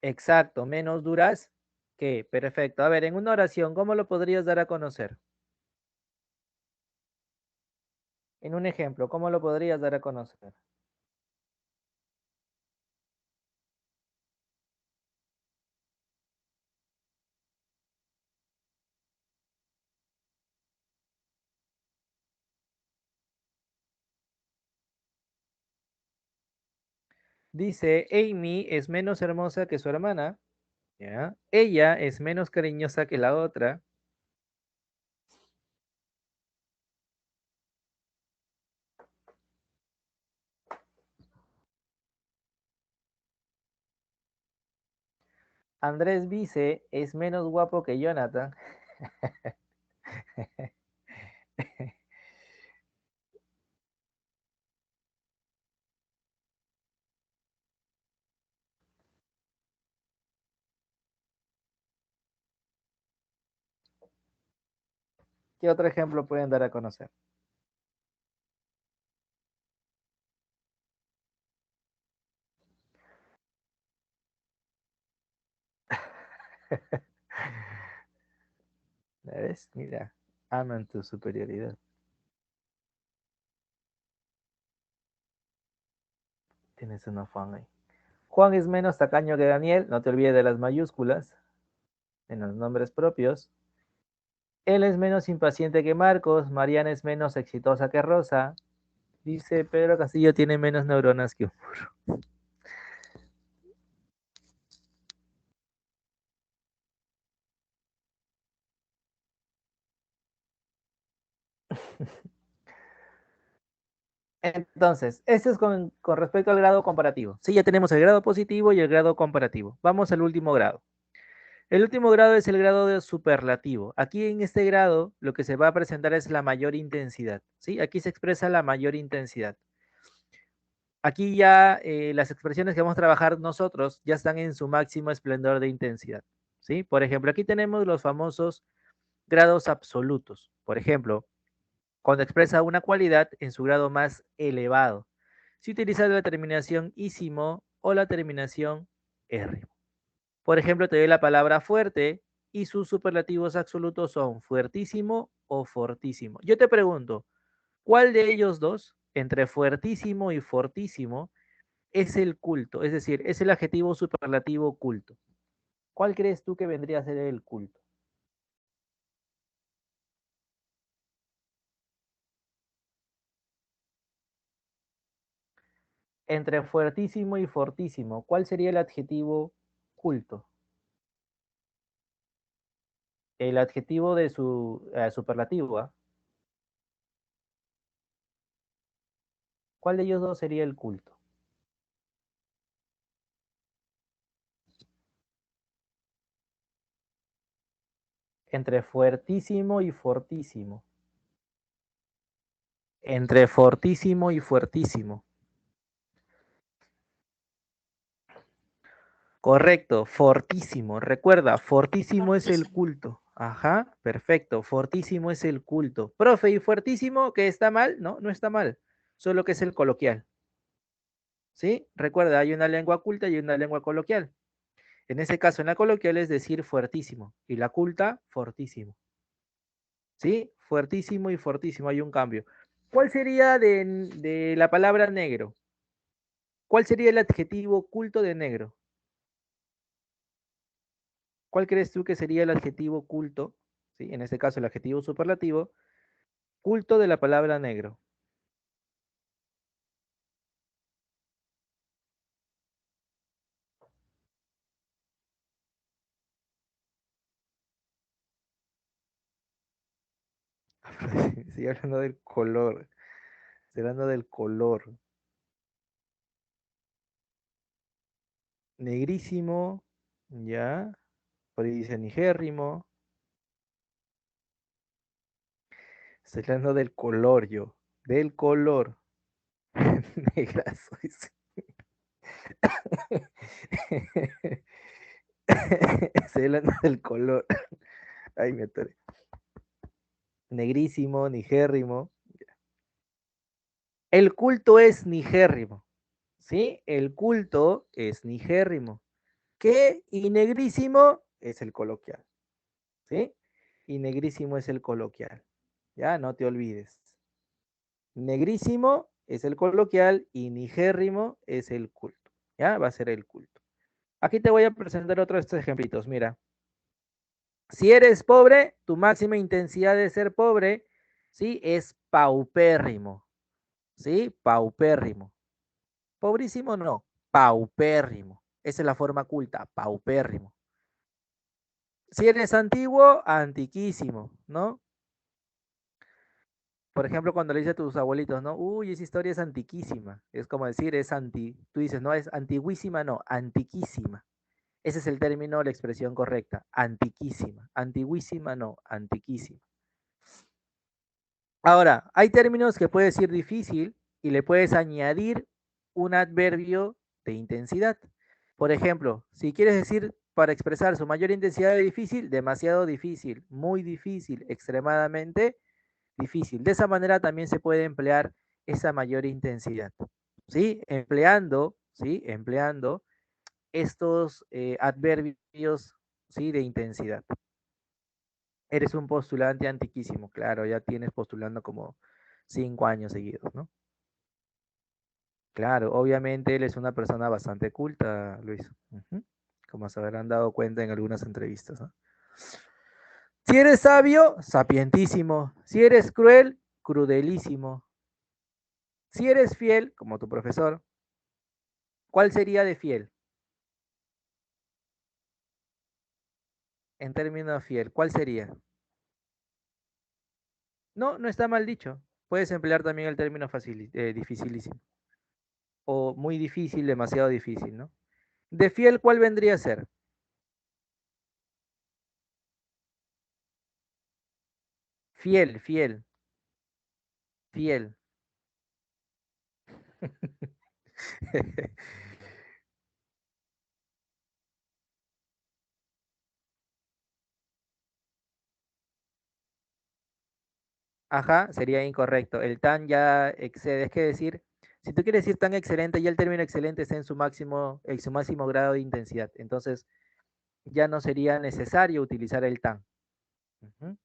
Exacto, menos duras que. Perfecto. A ver, en una oración, ¿cómo lo podrías dar a conocer? En un ejemplo, ¿cómo lo podrías dar a conocer? Dice, Amy es menos hermosa que su hermana, ¿ya? Ella es menos cariñosa que la otra. Andrés Vice es menos guapo que Jonathan. ¿Qué otro ejemplo pueden dar a conocer? ¿Ya ves? Mira, aman tu superioridad. Tienes un afán ahí. Juan es menos tacaño que Daniel, no te olvides de las mayúsculas en los nombres propios. Él es menos impaciente que Marcos, Mariana es menos exitosa que Rosa. Dice Pedro Castillo tiene menos neuronas que un burro. Entonces, esto es con respecto al grado comparativo. Sí, ya tenemos el grado positivo y el grado comparativo. Vamos al último grado. El último grado es el grado de superlativo. Aquí en este grado lo que se va a presentar es la mayor intensidad. ¿Sí? Aquí se expresa la mayor intensidad. Aquí ya las expresiones que vamos a trabajar nosotros ya están en su máximo esplendor de intensidad. ¿Sí? Por ejemplo, aquí tenemos los famosos grados absolutos. Por ejemplo, cuando expresa una cualidad en su grado más elevado. Si utiliza la terminación ísimo o la terminación R. Por ejemplo, te doy la palabra fuerte y sus superlativos absolutos son fuertísimo o fortísimo. Yo te pregunto, ¿cuál de ellos dos, entre fuertísimo y fortísimo, es el culto? Es decir, es el adjetivo superlativo culto. ¿Cuál crees tú que vendría a ser el culto? Entre fuertísimo y fortísimo, ¿cuál sería el adjetivo culto? El adjetivo de su superlativo, ¿ah? ¿Cuál de ellos dos sería el culto? Entre fuertísimo y fortísimo. Entre fortísimo y fuertísimo. Correcto, fortísimo. Recuerda, fortísimo es el Fortísimo. culto. Ajá, perfecto. Fortísimo es el culto. Profe, ¿y fuertísimo que está mal? No, no está mal. Solo que es el coloquial. ¿Sí? Recuerda, hay una lengua culta y una lengua coloquial. En ese caso, en la coloquial es decir fuertísimo. Y la culta, fortísimo. ¿Sí? Fuertísimo y fortísimo. Hay un cambio. ¿Cuál sería de la palabra negro? ¿Cuál sería el adjetivo culto de negro? ¿Cuál crees tú que sería el adjetivo culto? ¿Sí? En este caso, el adjetivo superlativo, culto de la palabra negro. Estoy hablando del color. Estoy hablando del color. Negrísimo, ya. Por ahí dice nigérrimo. Estoy hablando del color yo. Del color. Negrazo, dice. Estoy hablando del color. Ay, me atoré. Negrísimo, nigérrimo. El culto es nigérrimo. ¿Sí? El culto es nigérrimo. ¿Qué? Y negrísimo es el coloquial. ¿Sí? Y negrísimo es el coloquial. Ya, no te olvides. Negrísimo es el coloquial y nigérrimo es el culto. Ya, va a ser el culto. Aquí te voy a presentar otro de estos ejemplitos. Mira, si eres pobre, tu máxima intensidad de ser pobre, ¿sí? Es paupérrimo. ¿Sí? Paupérrimo. Pobrísimo no, paupérrimo. Esa es la forma culta, paupérrimo. Si eres antiguo, antiquísimo, ¿no? Por ejemplo, cuando le dices a tus abuelitos, ¿no? Uy, esa historia es antiquísima. Es como decir, es anti. Tú dices, no, es antiguísima, no, antiquísima. Ese es el término, la expresión correcta. Antiquísima. Antiguísima, no, antiquísima. Ahora, hay términos que puedes decir difícil y le puedes añadir un adverbio de intensidad. Por ejemplo, si quieres decir para expresar su mayor intensidad de difícil, demasiado difícil, muy difícil, extremadamente difícil. De esa manera también se puede emplear esa mayor intensidad. ¿Sí? ¿Sí? Empleando estos adverbios, ¿sí? De intensidad. Eres un postulante antiquísimo, claro, ya tienes postulando como 5 años seguidos, ¿no? Claro, obviamente él es una persona bastante culta, Luis. Ujú. Como se habrán dado cuenta en algunas entrevistas, ¿no? Si eres sabio, sapientísimo. Si eres cruel, crudelísimo. Si eres fiel, como tu profesor, ¿cuál sería de fiel? En términos fiel, ¿cuál sería? No, no está mal dicho. Puedes emplear también el término dificilísimo. O muy difícil, demasiado difícil, ¿no? De fiel, ¿cuál vendría a ser? Fiel, fiel, fiel. Ajá, sería incorrecto. El tan ya excede. Es que decir, si tú quieres decir tan excelente, ya el término excelente está en su máximo grado de intensidad. Entonces, ya no sería necesario utilizar el tan. Ujú.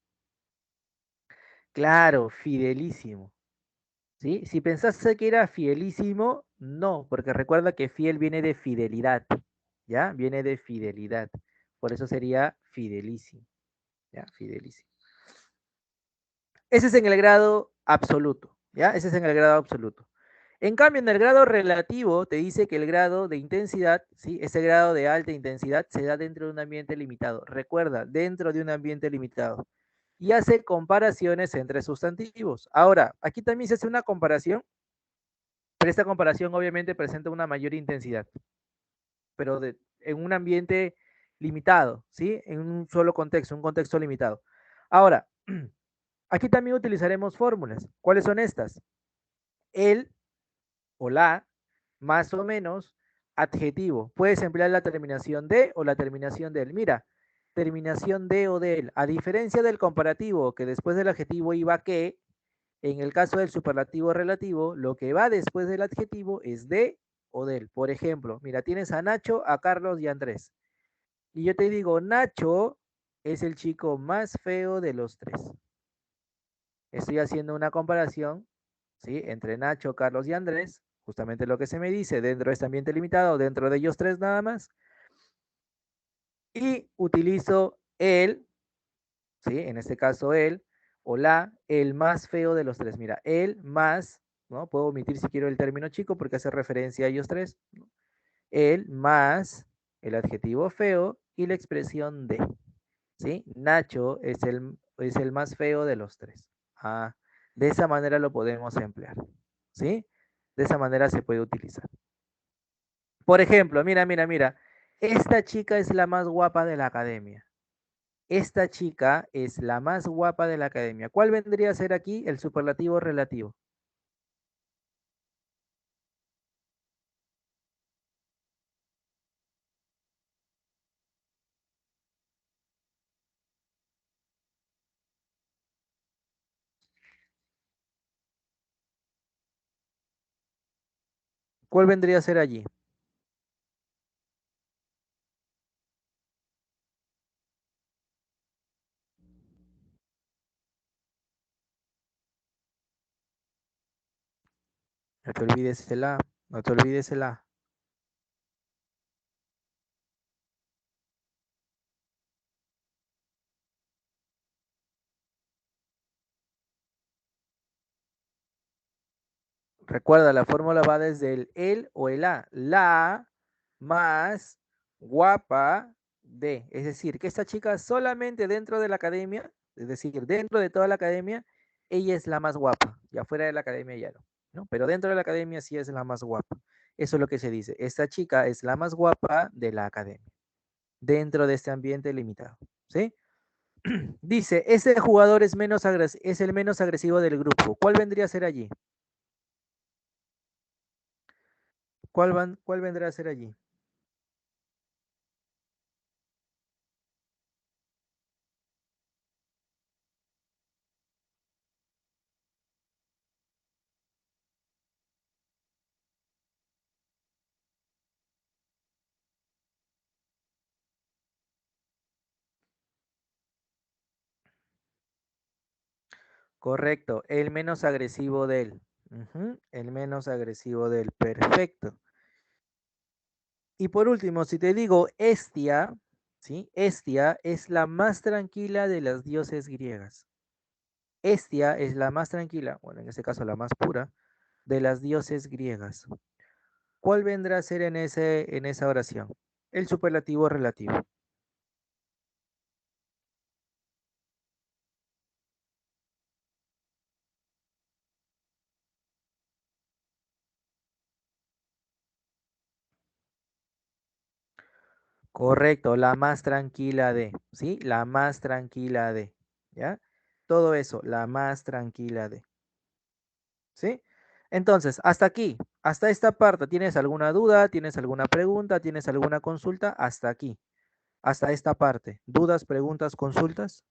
Claro, fidelísimo. ¿Sí? Si pensaste que era fielísimo, no, porque recuerda que fiel viene de fidelidad. ¿Ya? Viene de fidelidad. Por eso sería fidelísimo. ¿Ya? Fidelísimo. Ese es en el grado absoluto, ¿ya? Ese es en el grado absoluto. En cambio, en el grado relativo, te dice que el grado de intensidad, ¿sí? Ese grado de alta intensidad se da dentro de un ambiente limitado. Recuerda, dentro de un ambiente limitado. Y hace comparaciones entre sustantivos. Ahora, aquí también se hace una comparación, pero esta comparación obviamente presenta una mayor intensidad, pero en un ambiente limitado, ¿sí? En un solo contexto, un contexto limitado. Ahora, aquí también utilizaremos fórmulas. ¿Cuáles son estas? El o la, más o menos, adjetivo. Puedes emplear la terminación de o la terminación del. Mira, terminación de o del. A diferencia del comparativo, que después del adjetivo iba que, en el caso del superlativo relativo, lo que va después del adjetivo es de o del. Por ejemplo, mira, tienes a Nacho, a Carlos y a Andrés. Y yo te digo, Nacho es el chico más feo de los tres. Estoy haciendo una comparación ¿sí? Entre Nacho, Carlos y Andrés, justamente lo que se me dice, dentro de este ambiente limitado, dentro de ellos tres nada más, y utilizo el, ¿sí? En este caso el, o la, el más feo de los tres. Mira, el más, ¿no? Puedo omitir si quiero el término chico porque hace referencia a ellos tres, ¿no? El más, el adjetivo feo y la expresión de, ¿sí? Nacho es el más feo de los tres. Ah, de esa manera lo podemos emplear, ¿sí? De esa manera se puede utilizar. Por ejemplo, mira. Esta chica es la más guapa de la academia. Esta chica es la más guapa de la academia. ¿Cuál vendría a ser aquí el superlativo relativo? ¿Cuál vendría a ser allí? No te olvides el A, no te olvides el A. Recuerda, la fórmula va desde el o el A. La más guapa de. Es decir, que esta chica solamente dentro de la academia, es decir, dentro de toda la academia, ella es la más guapa. Ya fuera de la academia ya no, ¿no? Pero dentro de la academia sí es la más guapa. Eso es lo que se dice. Esta chica es la más guapa de la academia. Dentro de este ambiente limitado. ¿Sí? Dice, ese jugador es el menos agresivo del grupo. ¿Cuál vendría a ser allí? ¿Cuál vendrá a ser allí? Correcto, el menos agresivo de él. El menos agresivo de él. Perfecto. Y por último, si te digo Hestia, ¿sí? Hestia es la más tranquila de las dioses griegas. Hestia es la más tranquila, bueno, en este caso la más pura, de las dioses griegas. ¿Cuál vendrá a ser en esa oración? El superlativo relativo. Correcto, la más tranquila de, ¿sí? La más tranquila de, ¿ya? Todo eso, la más tranquila de, ¿sí? Entonces, hasta aquí, hasta esta parte, ¿tienes alguna duda? ¿Tienes alguna pregunta? ¿Tienes alguna consulta? Hasta aquí, hasta esta parte. ¿Dudas, preguntas, consultas?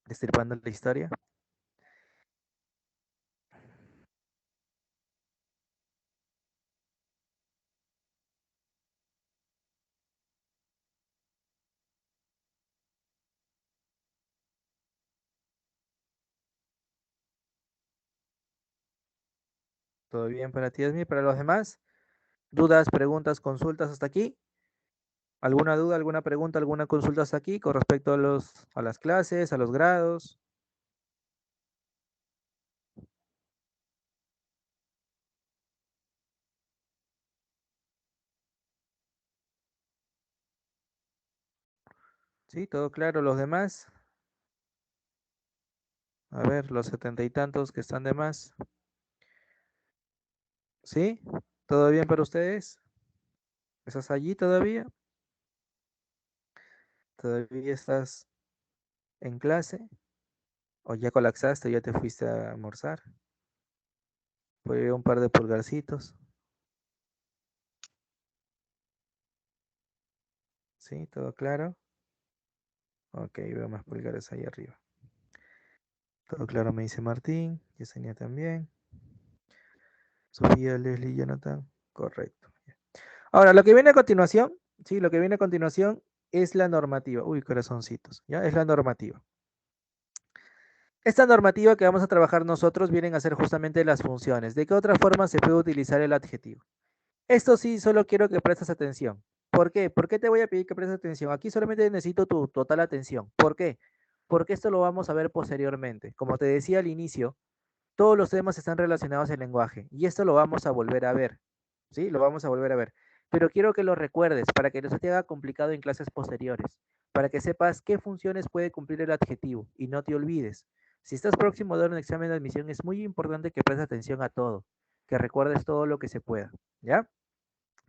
Destripando la historia. ¿Todo bien para ti, Esmi? ¿Para los demás? ¿Dudas, preguntas, consultas hasta aquí? ¿Alguna duda, alguna pregunta, alguna consulta hasta aquí con respecto a las clases, a los grados? ¿Sí? ¿Todo claro? ¿Los demás? A ver, los 70 y tantos que están de más. ¿Sí? ¿Todo bien para ustedes? ¿Estás allí todavía? ¿Todavía estás en clase? ¿O ya colapsaste, ya te fuiste a almorzar? Por ahí un par de pulgarcitos. ¿Sí? ¿Todo claro? Ok, veo más pulgares ahí arriba. Todo claro, me dice Martín. Yesenia también. Sofía, Leslie, Jonathan. Correcto. Ahora, lo que viene a continuación, sí, lo que viene a continuación es la normativa. Uy, corazoncitos, ¿ya? Es la normativa. Esta normativa que vamos a trabajar nosotros vienen a ser justamente las funciones. ¿De qué otra forma se puede utilizar el adjetivo? Esto sí, solo quiero que prestes atención. ¿Por qué? ¿Por qué te voy a pedir que prestes atención? Aquí solamente necesito tu total atención. ¿Por qué? Porque esto lo vamos a ver posteriormente. Como te decía al inicio, todos los temas están relacionados al lenguaje y esto lo vamos a volver a ver. ¿Sí? Lo vamos a volver a ver. Pero quiero que lo recuerdes para que no se te haga complicado en clases posteriores, para que sepas qué funciones puede cumplir el adjetivo y no te olvides. Si estás próximo a dar un examen de admisión, es muy importante que prestes atención a todo, que recuerdes todo lo que se pueda. ¿Ya?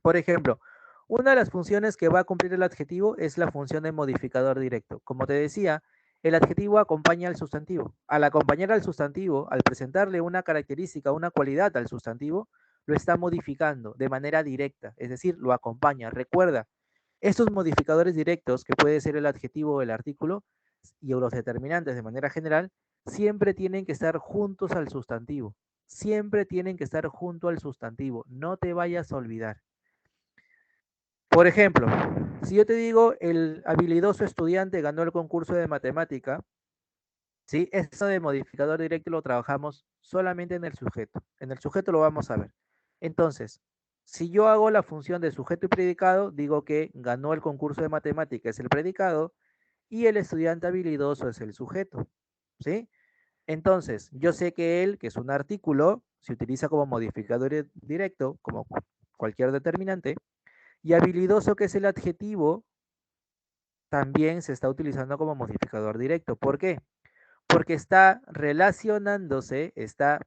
Por ejemplo, una de las funciones que va a cumplir el adjetivo es la función de modificador directo. Como te decía, el adjetivo acompaña al sustantivo. Al acompañar al sustantivo, al presentarle una característica, una cualidad al sustantivo, lo está modificando de manera directa, es decir, lo acompaña. Recuerda, estos modificadores directos, que puede ser el adjetivo o el artículo, y los determinantes de manera general, siempre tienen que estar juntos al sustantivo. Siempre tienen que estar junto al sustantivo. No te vayas a olvidar. Por ejemplo, si yo te digo el habilidoso estudiante ganó el concurso de matemática, ¿sí? Eso de modificador directo lo trabajamos solamente en el sujeto. En el sujeto lo vamos a ver. Entonces, si yo hago la función de sujeto y predicado, digo que ganó el concurso de matemática es el predicado y el estudiante habilidoso es el sujeto, ¿sí? Entonces, yo sé que él, que es un artículo, se utiliza como modificador directo, como cualquier determinante, y habilidoso, que es el adjetivo, también se está utilizando como modificador directo. ¿Por qué? Porque está relacionándose, está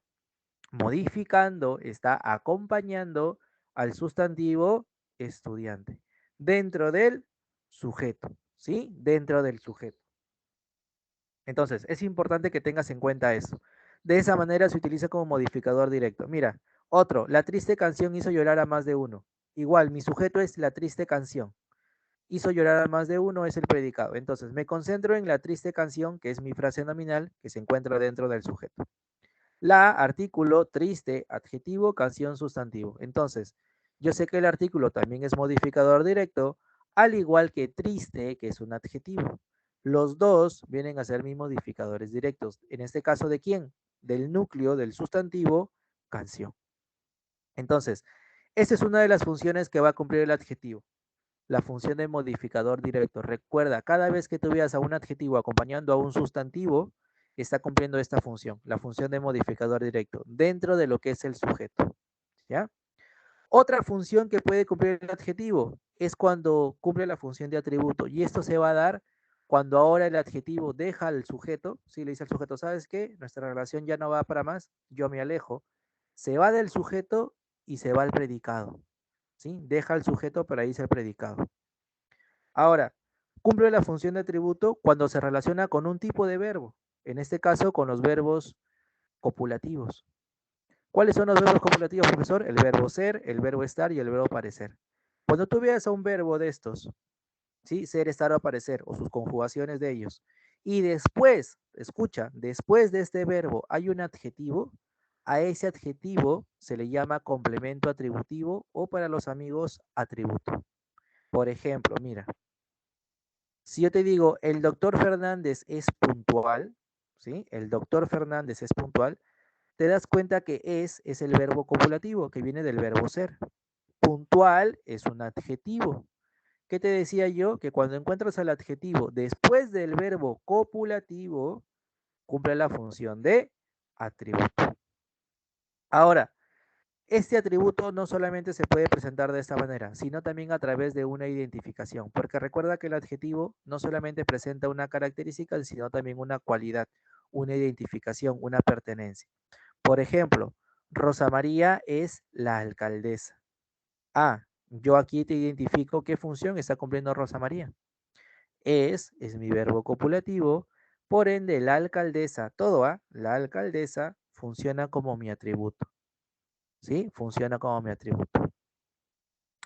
modificando, está acompañando al sustantivo estudiante dentro del sujeto, ¿sí? Dentro del sujeto. Entonces, es importante que tengas en cuenta eso. De esa manera se utiliza como modificador directo. Mira, otro, la triste canción hizo llorar a más de uno. Igual, mi sujeto es la triste canción. Hizo llorar a más de uno es el predicado. Entonces, me concentro en la triste canción, que es mi frase nominal, que se encuentra dentro del sujeto. La, artículo, triste, adjetivo, canción, sustantivo. Entonces, yo sé que el artículo también es modificador directo, al igual que triste, que es un adjetivo. Los dos vienen a ser mis modificadores directos. En este caso, ¿de quién? Del núcleo, del sustantivo, canción. Entonces, esa es una de las funciones que va a cumplir el adjetivo, la función de modificador directo. Recuerda, cada vez que tú veas a un adjetivo acompañando a un sustantivo, está cumpliendo esta función, la función de modificador directo, dentro de lo que es el sujeto. ¿Ya? Otra función que puede cumplir el adjetivo es cuando cumple la función de atributo, y esto se va a dar cuando ahora el adjetivo deja al sujeto, si le dice al sujeto, ¿sabes qué? Nuestra relación ya no va para más, yo me alejo. Se va del sujeto y se va al predicado. ¿Sí? Deja al sujeto para irse al predicado. Ahora, cumple la función de atributo cuando se relaciona con un tipo de verbo, en este caso con los verbos copulativos. ¿Cuáles son los verbos copulativos, profesor? El verbo ser, el verbo estar y el verbo parecer. Cuando tú veas a un verbo de estos, ¿sí? Ser, estar o aparecer, o sus conjugaciones de ellos, y después, escucha, después de este verbo hay un adjetivo, a ese adjetivo se le llama complemento atributivo o para los amigos atributo. Por ejemplo, mira, si yo te digo, el doctor Fernández es puntual, ¿sí? El doctor Fernández es puntual, te das cuenta que es el verbo copulativo, que viene del verbo ser. Puntual es un adjetivo. ¿Qué te decía yo? Que cuando encuentras al adjetivo después del verbo copulativo, cumple la función de atributo. Ahora, este atributo no solamente se puede presentar de esta manera, sino también a través de una identificación, porque recuerda que el adjetivo no solamente presenta una característica, sino también una cualidad, una identificación, una pertenencia. Por ejemplo, Rosa María es la alcaldesa. Ah, yo aquí te identifico qué función está cumpliendo Rosa María. Es mi verbo copulativo, por ende la alcaldesa, todo A, la alcaldesa funciona como mi atributo. ¿Sí? Funciona como mi atributo,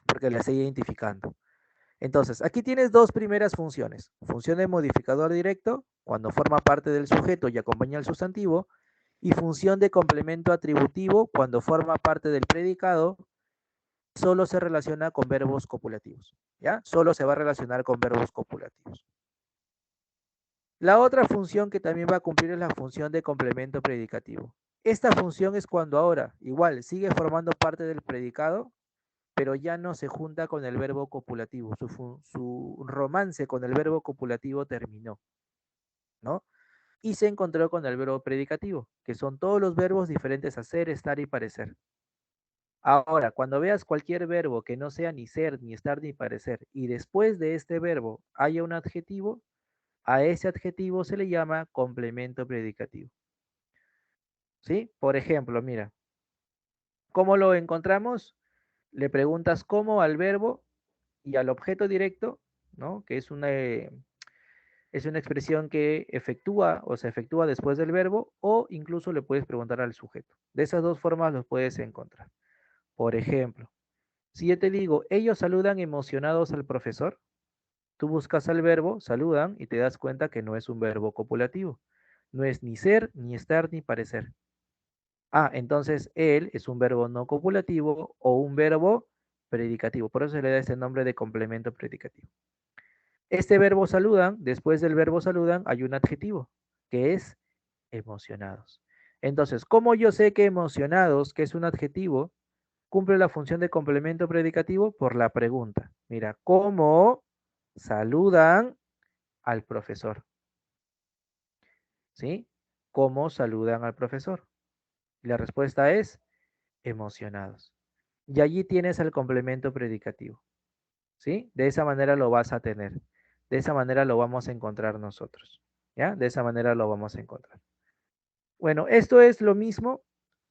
porque la estoy identificando. Entonces, aquí tienes dos primeras funciones. Función de modificador directo, cuando forma parte del sujeto y acompaña al sustantivo, y función de complemento atributivo, cuando forma parte del predicado solo se relaciona con verbos copulativos, ¿ya? Solo se va a relacionar con verbos copulativos. La otra función que también va a cumplir es la función de complemento predicativo. Esta función es cuando ahora, igual, sigue formando parte del predicado, pero ya no se junta con el verbo copulativo. Su romance con el verbo copulativo terminó, ¿no? Y se encontró con el verbo predicativo, que son todos los verbos diferentes a ser, estar y parecer. Ahora, cuando veas cualquier verbo que no sea ni ser, ni estar, ni parecer, y después de este verbo haya un adjetivo, a ese adjetivo se le llama complemento predicativo. ¿Sí? Por ejemplo, mira, ¿cómo lo encontramos? Le preguntas cómo al verbo y al objeto directo, ¿no? Que es una expresión que efectúa o se efectúa después del verbo, o incluso le puedes preguntar al sujeto. De esas dos formas los puedes encontrar. Por ejemplo, si yo te digo, ellos saludan emocionados al profesor, tú buscas al verbo, saludan, y te das cuenta que no es un verbo copulativo. No es ni ser, ni estar, ni parecer. Ah, entonces él es un verbo no copulativo o un verbo predicativo. Por eso se le da este nombre de complemento predicativo. Este verbo saludan, después del verbo saludan hay un adjetivo, que es emocionados. Entonces, ¿cómo yo sé que emocionados, que es un adjetivo, cumple la función de complemento predicativo? Por la pregunta. Mira, ¿cómo saludan al profesor? ¿Sí? ¿Cómo saludan al profesor? Y la respuesta es emocionados. Y allí tienes el complemento predicativo. ¿Sí? De esa manera lo vas a tener. De esa manera lo vamos a encontrar nosotros. ¿Ya? De esa manera lo vamos a encontrar. Bueno, esto es lo mismo,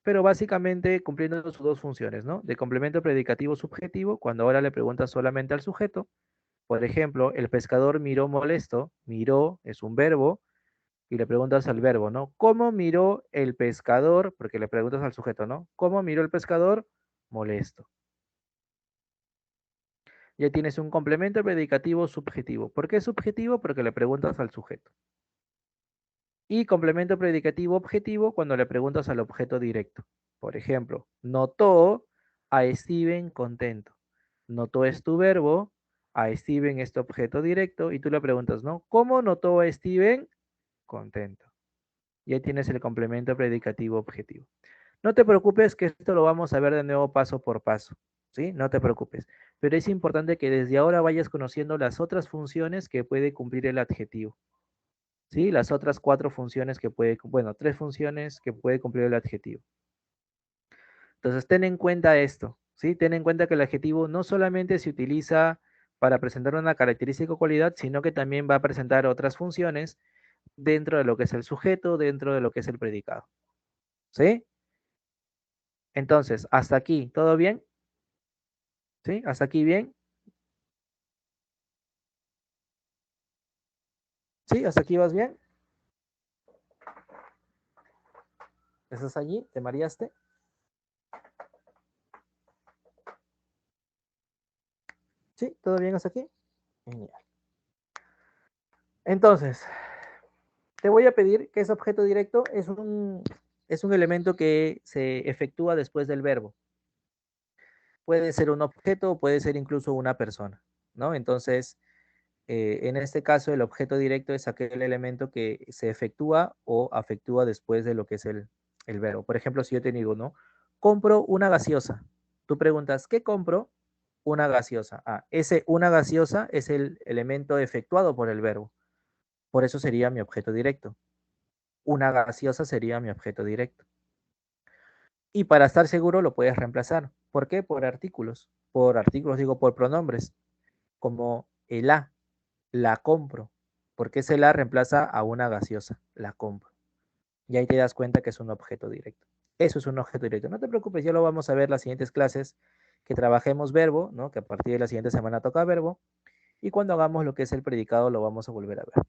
pero básicamente cumpliendo sus dos funciones, ¿no? De complemento predicativo subjetivo, cuando ahora le preguntas solamente al sujeto. Por ejemplo, el pescador miró molesto. Miró es un verbo y le preguntas al verbo, ¿no? ¿Cómo miró el pescador? Porque le preguntas al sujeto, ¿no? ¿Cómo miró el pescador? Molesto. Ya tienes un complemento predicativo subjetivo. ¿Por qué subjetivo? Porque le preguntas al sujeto. Y complemento predicativo objetivo cuando le preguntas al objeto directo. Por ejemplo, notó a Steven contento. Notó es tu verbo, a Steven es tu objeto directo y tú le preguntas, ¿no? ¿Cómo notó a Steven contento? Ya tienes el complemento predicativo objetivo. No te preocupes que esto lo vamos a ver de nuevo paso por paso, ¿sí? No te preocupes. Pero es importante que desde ahora vayas conociendo las otras funciones que puede cumplir el adjetivo, ¿sí? Las otras cuatro funciones que puede, bueno, tres funciones que puede cumplir el adjetivo. Entonces, ten en cuenta esto, ¿sí? Ten en cuenta que el adjetivo no solamente se utiliza para presentar una característica o cualidad, sino que también va a presentar otras funciones dentro de lo que es el sujeto, dentro de lo que es el predicado, ¿sí? Entonces, hasta aquí, ¿todo bien? ¿Sí? ¿Hasta aquí bien? ¿Sí? ¿Hasta aquí vas bien? ¿Estás allí? ¿Te mareaste? ¿Sí? ¿Todo bien hasta aquí? Genial. Entonces, te voy a pedir que ese objeto directo es un elemento que se efectúa después del verbo. Puede ser un objeto o puede ser incluso una persona, ¿no? Entonces, en este caso, el objeto directo es aquel elemento que se efectúa o afectúa después de lo que es el verbo. Por ejemplo, si yo te digo, ¿no? Compro una gaseosa. Tú preguntas, ¿qué compro? Una gaseosa. Ah, ese una gaseosa es el elemento efectuado por el verbo. Por eso sería mi objeto directo. Una gaseosa sería mi objeto directo. Y para estar seguro lo puedes reemplazar. ¿Por qué? Por artículos. Por artículos digo por pronombres. Como el a. La compro, porque ese la reemplaza a una gaseosa, la compro. Y ahí te das cuenta que es un objeto directo. Eso es un objeto directo. No te preocupes, ya lo vamos a ver las siguientes clases que trabajemos verbo, ¿no? Que a partir de la siguiente semana toca verbo. Y cuando hagamos lo que es el predicado, lo vamos a volver a ver.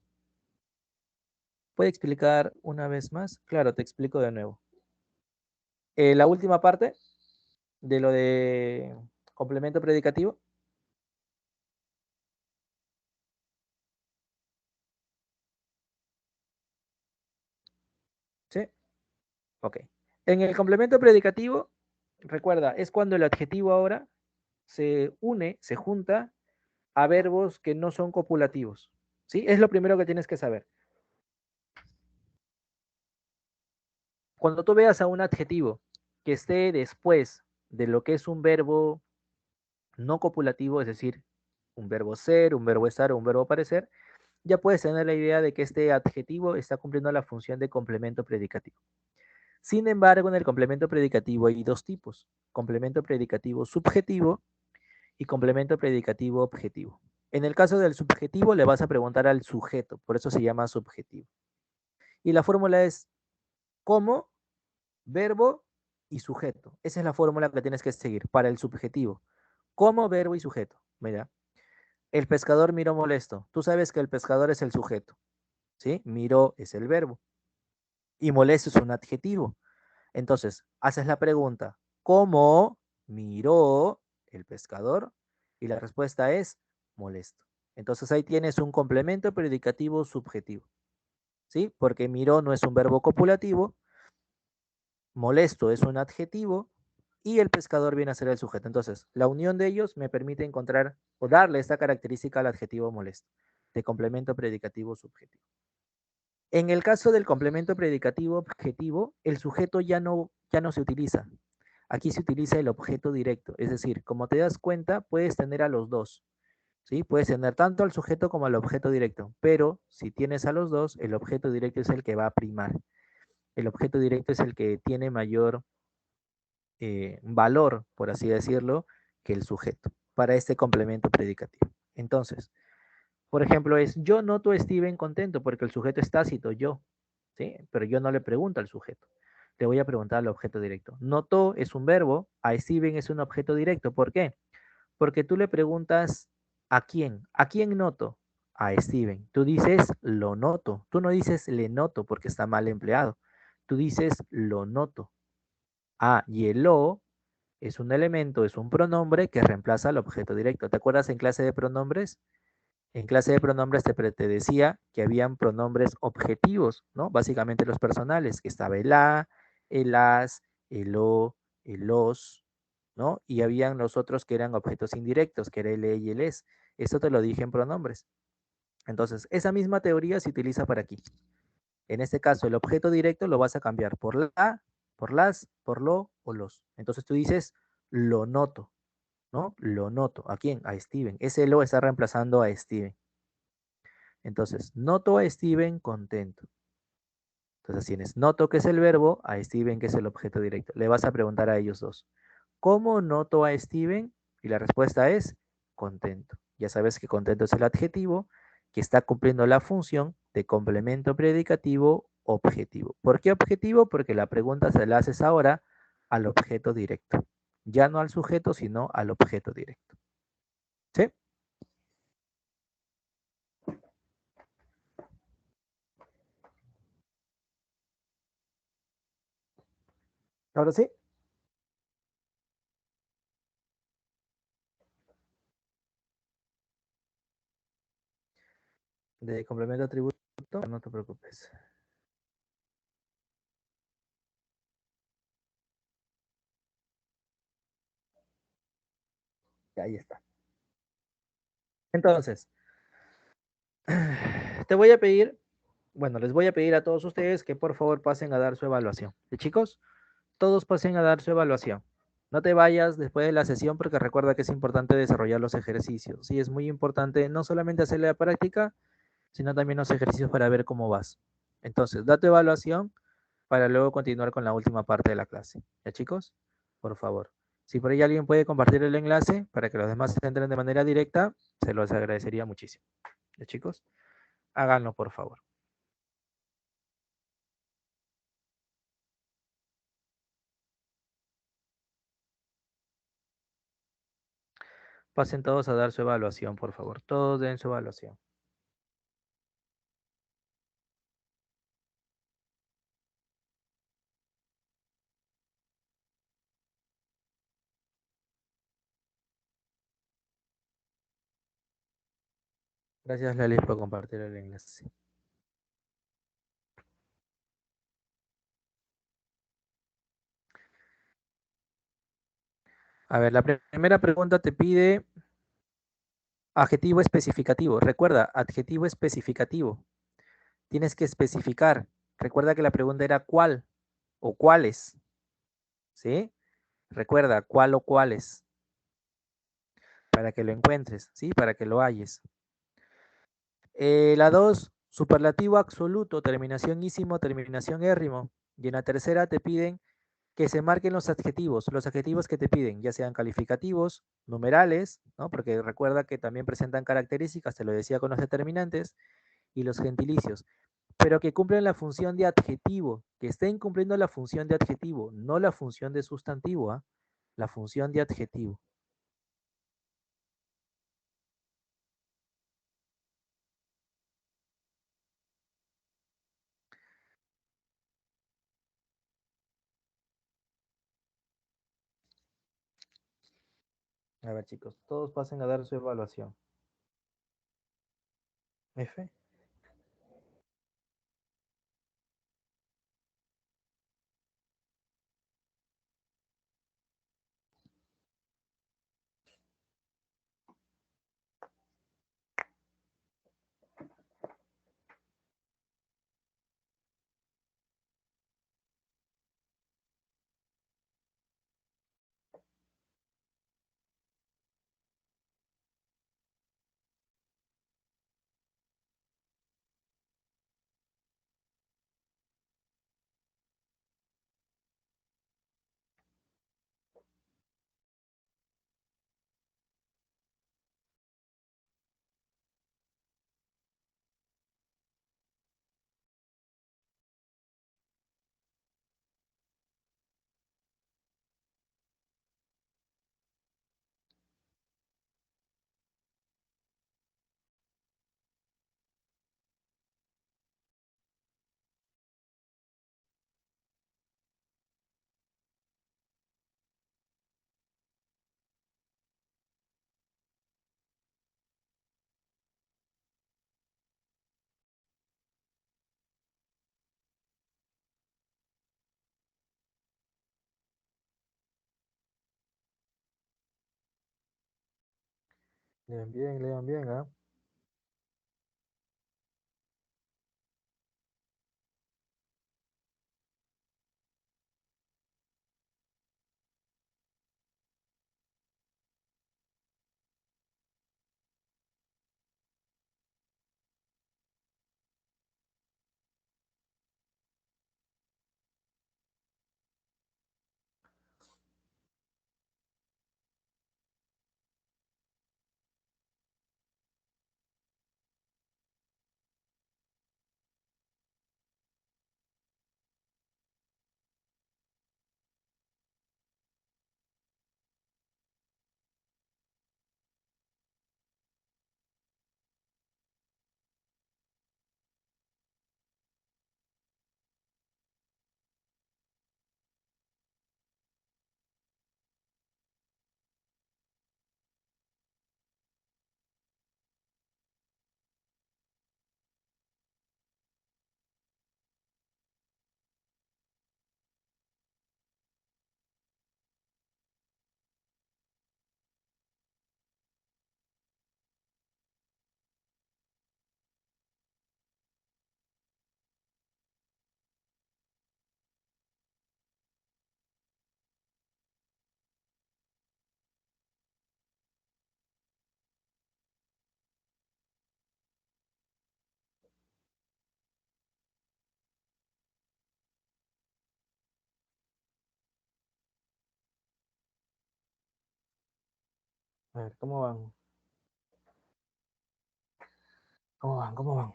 ¿Puede explicar una vez más? Claro, te explico de nuevo. La última parte de lo de complemento predicativo. ¿Sí? Ok. En el complemento predicativo, recuerda, es cuando el adjetivo ahora se une, se junta a verbos que no son copulativos. ¿Sí? Es lo primero que tienes que saber. Cuando tú veas a un adjetivo que esté después de lo que es un verbo no copulativo, es decir, un verbo ser, un verbo estar o un verbo parecer, ya puedes tener la idea de que este adjetivo está cumpliendo la función de complemento predicativo. Sin embargo, en el complemento predicativo hay dos tipos: complemento predicativo subjetivo y complemento predicativo objetivo. En el caso del subjetivo le vas a preguntar al sujeto, por eso se llama subjetivo. Y la fórmula es como, verbo y sujeto. Esa es la fórmula que tienes que seguir para el subjetivo. Como, verbo y sujeto. Mira, el pescador miró molesto. Tú sabes que el pescador es el sujeto, ¿sí? Miró es el verbo y molesto es un adjetivo. Entonces, haces la pregunta, ¿cómo miró el pescador? Y la respuesta es molesto. Entonces ahí tienes un complemento predicativo subjetivo, ¿sí? Porque miró no es un verbo copulativo, molesto es un adjetivo y el pescador viene a ser el sujeto. Entonces, la unión de ellos me permite encontrar o darle esta característica al adjetivo molesto, de complemento predicativo subjetivo. En el caso del complemento predicativo objetivo, el sujeto ya no se utiliza. Aquí se utiliza el objeto directo, es decir, como te das cuenta, puedes tener a los dos, ¿sí? Puedes tener tanto al sujeto como al objeto directo, pero si tienes a los dos, el objeto directo es el que va a primar. El objeto directo es el que tiene mayor valor, por así decirlo, que el sujeto para este complemento predicativo. Entonces, por ejemplo, es yo noto a Steven contento porque el sujeto es tácito, yo, ¿sí? Pero yo no le pregunto al sujeto. Le voy a preguntar al objeto directo. Notó es un verbo, a Steven es un objeto directo. ¿Por qué? Porque tú le preguntas ¿a quién? ¿A quién noto? A Steven. Tú dices lo noto. Tú no dices le noto porque está mal empleado. Tú dices lo noto. Ah, y el lo es un elemento, es un pronombre que reemplaza al objeto directo. ¿Te acuerdas en clase de pronombres? En clase de pronombres te decía que habían pronombres objetivos, ¿no? Básicamente los personales, que estaba el a, el as, el o, el los, ¿no? Y habían los otros que eran objetos indirectos, que era el e y el es. Esto te lo dije en pronombres. Entonces, esa misma teoría se utiliza para aquí. En este caso, el objeto directo lo vas a cambiar por la, por las, por lo o los. Entonces tú dices, lo noto, ¿no? Lo noto. ¿A quién? A Steven. Ese lo está reemplazando a Steven. Entonces, noto a Steven contento. Entonces tienes noto, que es el verbo, a Steven, que es el objeto directo. Le vas a preguntar a ellos dos, ¿cómo noto a Steven? Y la respuesta es contento. Ya sabes que contento es el adjetivo que está cumpliendo la función de complemento predicativo objetivo. ¿Por qué objetivo? Porque la pregunta se la haces ahora al objeto directo. Ya no al sujeto, sino al objeto directo. ¿Sí? Ahora sí. De complemento atributo, no te preocupes. Ahí está. Entonces, te voy a pedir, bueno, les voy a pedir a todos ustedes que por favor pasen a dar su evaluación. ¿Sí, chicos? Todos pasen a dar su evaluación. No te vayas después de la sesión porque recuerda que es importante desarrollar los ejercicios. Sí, es muy importante no solamente hacer la práctica, sino también los ejercicios para ver cómo vas. Entonces, da tu evaluación para luego continuar con la última parte de la clase. ¿Ya, chicos? Por favor. Si por ahí alguien puede compartir el enlace para que los demás entren de manera directa, se los agradecería muchísimo. ¿Ya, chicos? Háganlo, por favor. Pasen todos a dar su evaluación, por favor. Todos den su evaluación. Gracias, Lali, por compartir el enlace. A ver, la primera pregunta te pide adjetivo especificativo. Recuerda, adjetivo especificativo. Tienes que especificar. Recuerda que la pregunta era cuál o cuáles, ¿sí? Recuerda, cuál o cuáles, para que lo encuentres, ¿sí? Para que lo halles. La 2, superlativo absoluto, terminación ísimo, terminación érrimo. Y en la tercera te piden que se marquen los adjetivos que te piden, ya sean calificativos, numerales, ¿no? Porque recuerda que también presentan características, te lo decía con los determinantes, y los gentilicios, pero que cumplen la función de adjetivo, que estén cumpliendo la función de adjetivo, no la función de sustantivo, ¿ah? La función de adjetivo. A ver, chicos, todos pasen a dar su evaluación. F. Lean bien, ¿ah? A ver, ¿cómo van? ¿Cómo van? ¿Cómo van?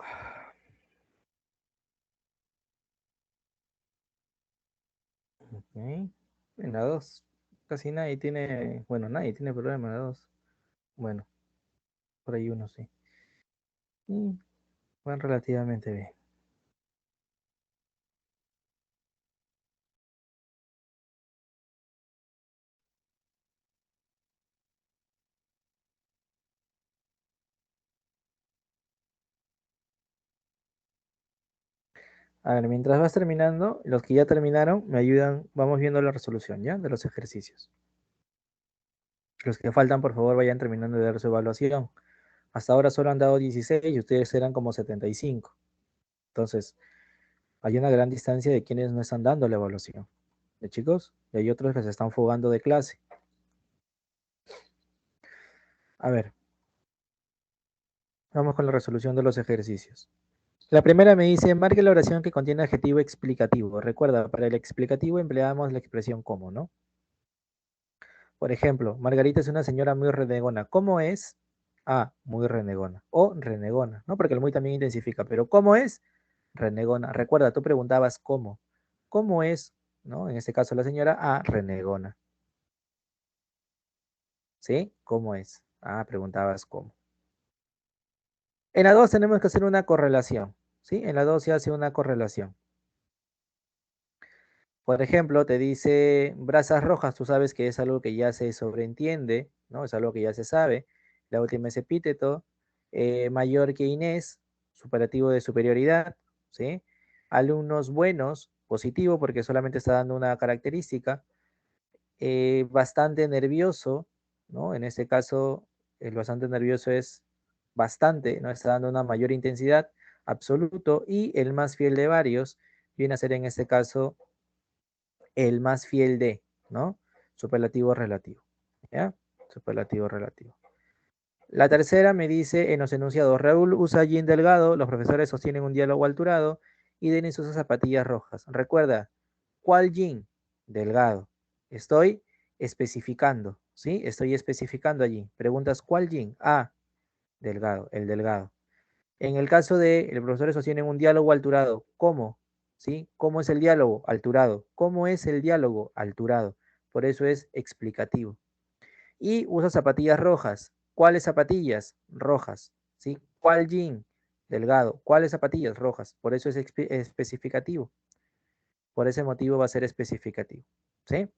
Ok. En la 2, casi nadie tiene, bueno, nadie tiene problema en la 2. Bueno, por ahí uno sí. Y van relativamente bien. A ver, mientras vas terminando, los que ya terminaron me ayudan, vamos viendo la resolución, ¿ya? De los ejercicios. Los que faltan, por favor, vayan terminando de dar su evaluación. Hasta ahora solo han dado 16 y ustedes eran como 75. Entonces, hay una gran distancia de quienes no están dando la evaluación. ¿De chicos? Y hay otros que se están fugando de clase. A ver, vamos con la resolución de los ejercicios. La primera me dice, marque la oración que contiene adjetivo explicativo. Recuerda, para el explicativo empleamos la expresión como, ¿no? Por ejemplo, Margarita es una señora muy renegona. ¿Cómo es? Ah, muy renegona. O renegona, ¿no? Porque el muy también intensifica. Pero ¿cómo es? Renegona. Recuerda, tú preguntabas cómo. ¿Cómo es? ¿No? En este caso la señora, ah, renegona. ¿Sí? ¿Cómo es? Ah, preguntabas cómo. En la 2 tenemos que hacer una correlación. ¿Sí? En la 2 se hace una correlación. Por ejemplo, te dice brasas rojas, tú sabes que es algo que ya se sobreentiende, ¿no? Es algo que ya se sabe. La última es epíteto, mayor que Inés, superlativo de superioridad, ¿sí? Alumnos buenos, positivo, porque solamente está dando una característica. Bastante nervioso, ¿no? En este caso, el bastante nervioso es bastante, ¿no? Está dando una mayor intensidad, absoluto, y el más fiel de varios viene a ser en este caso el más fiel de, ¿no? Superlativo relativo, ¿ya? Superlativo relativo. La tercera me dice en los enunciados, Raúl usa jean delgado, los profesores sostienen un diálogo alturado y Denis usa zapatillas rojas. Recuerda, ¿cuál jean? Delgado. Estoy especificando, ¿sí? Estoy especificando allí. Preguntas, ¿cuál jean? Ah, delgado, el delgado. En el caso de el profesor sostiene un diálogo alturado, ¿cómo? ¿Sí? ¿Cómo es el diálogo? Alturado. ¿Cómo es el diálogo? Alturado. Por eso es explicativo. Y usa zapatillas rojas. ¿Cuáles zapatillas? Rojas. ¿Sí? ¿Cuál jean? Delgado. ¿Cuáles zapatillas? Rojas. Por eso es especificativo. Por ese motivo va a ser especificativo. ¿Sí?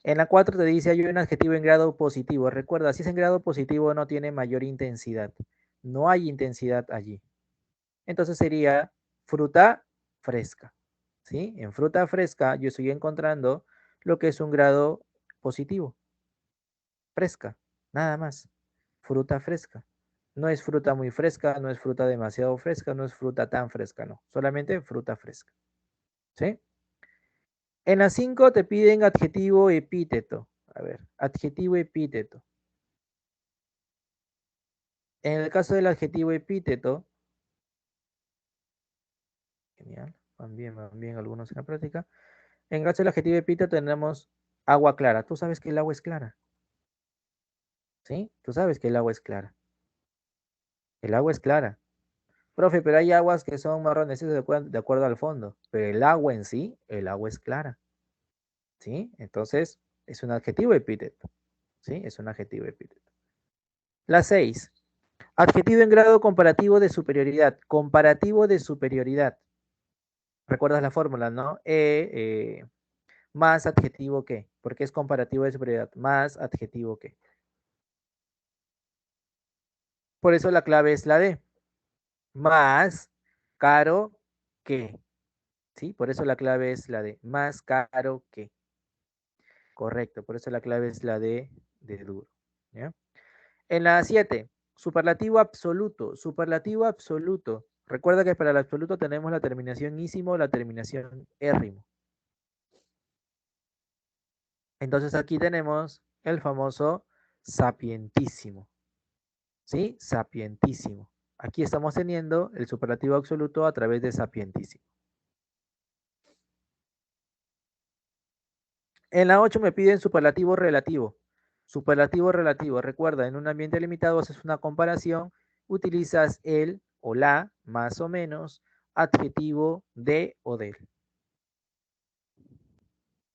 En la 4 te dice hay un adjetivo en grado positivo. Recuerda, si es en grado positivo no tiene mayor intensidad. No hay intensidad allí. Entonces sería fruta fresca, ¿sí? En fruta fresca yo estoy encontrando lo que es un grado positivo, fresca, nada más, fruta fresca. No es fruta muy fresca, no es fruta demasiado fresca, no es fruta tan fresca, no, solamente fruta fresca, ¿sí? En la 5 te piden adjetivo epíteto. A ver, adjetivo epíteto. En el caso del adjetivo epíteto, genial, van bien algunos en la práctica. En caso del adjetivo epíteto tenemos agua clara. Tú sabes que el agua es clara, ¿sí? Tú sabes que el agua es clara. El agua es clara. Profe, pero hay aguas que son marrones de acuerdo al fondo. Pero el agua en sí, el agua es clara, ¿sí? Entonces, es un adjetivo epíteto, ¿sí? Es un adjetivo epíteto. La 6. Adjetivo en grado comparativo de superioridad. Comparativo de superioridad. ¿Recuerdas la fórmula, no? Más adjetivo que. Porque es comparativo de superioridad. Más adjetivo que. Por eso la clave es la D. Más caro que. ¿Sí? Por eso la clave es la D. Más caro que. Correcto. Por eso la clave es la D de duro. ¿Ya? En la 7. Superlativo absoluto. Superlativo absoluto. Recuerda que para el absoluto tenemos la terminación ísimo o la terminación érrimo. Entonces aquí tenemos el famoso sapientísimo. ¿Sí? Sapientísimo. Aquí estamos teniendo el superlativo absoluto a través de sapientísimo. En la 8 me piden superlativo relativo. Superlativo relativo. Recuerda, en un ambiente limitado haces una comparación, utilizas el o la, más o menos, adjetivo de o del.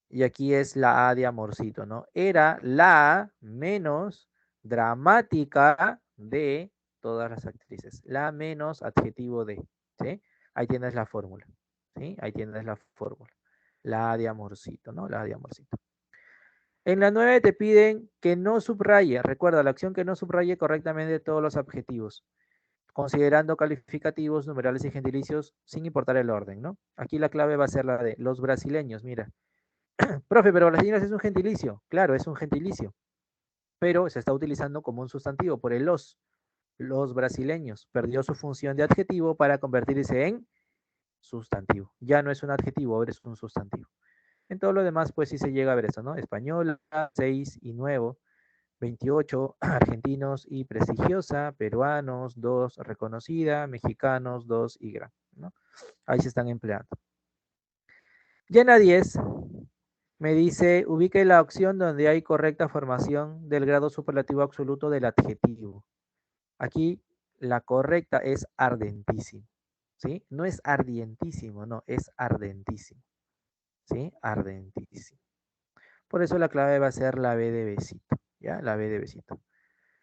Y aquí es la A de amorcito, ¿no? Era la menos dramática de todas las actrices. La menos adjetivo de, ¿sí? Ahí tienes la fórmula, ¿sí? Ahí tienes la fórmula. La A de amorcito, ¿no? La A de amorcito. En la 9 te piden que no subraye, recuerda, la acción que no subraye correctamente todos los adjetivos, considerando calificativos, numerales y gentilicios, sin importar el orden, ¿no? Aquí la clave va a ser la de los brasileños, mira. Profe, pero brasileños es un gentilicio. Claro, es un gentilicio. pero se está utilizando como un sustantivo por el los. Los brasileños. Perdió su función de adjetivo para convertirse en sustantivo. Ya no es un adjetivo, ahora es un sustantivo. En todo lo demás, pues sí se llega a ver eso, ¿no? Española, 6 y nuevo, 28, argentinos y prestigiosa, peruanos, 2, reconocida, mexicanos, 2 y gran, ¿no? Ahí se están empleando. Ya en la 10 me dice, ubique la opción donde hay correcta formación del grado superlativo absoluto del adjetivo. Aquí la correcta es ardentísimo, ¿sí? No es ardientísimo, no, es ardentísimo, ¿sí? Ardentísimo. Por eso la clave va a ser la B de besito, ¿ya? La B de besito.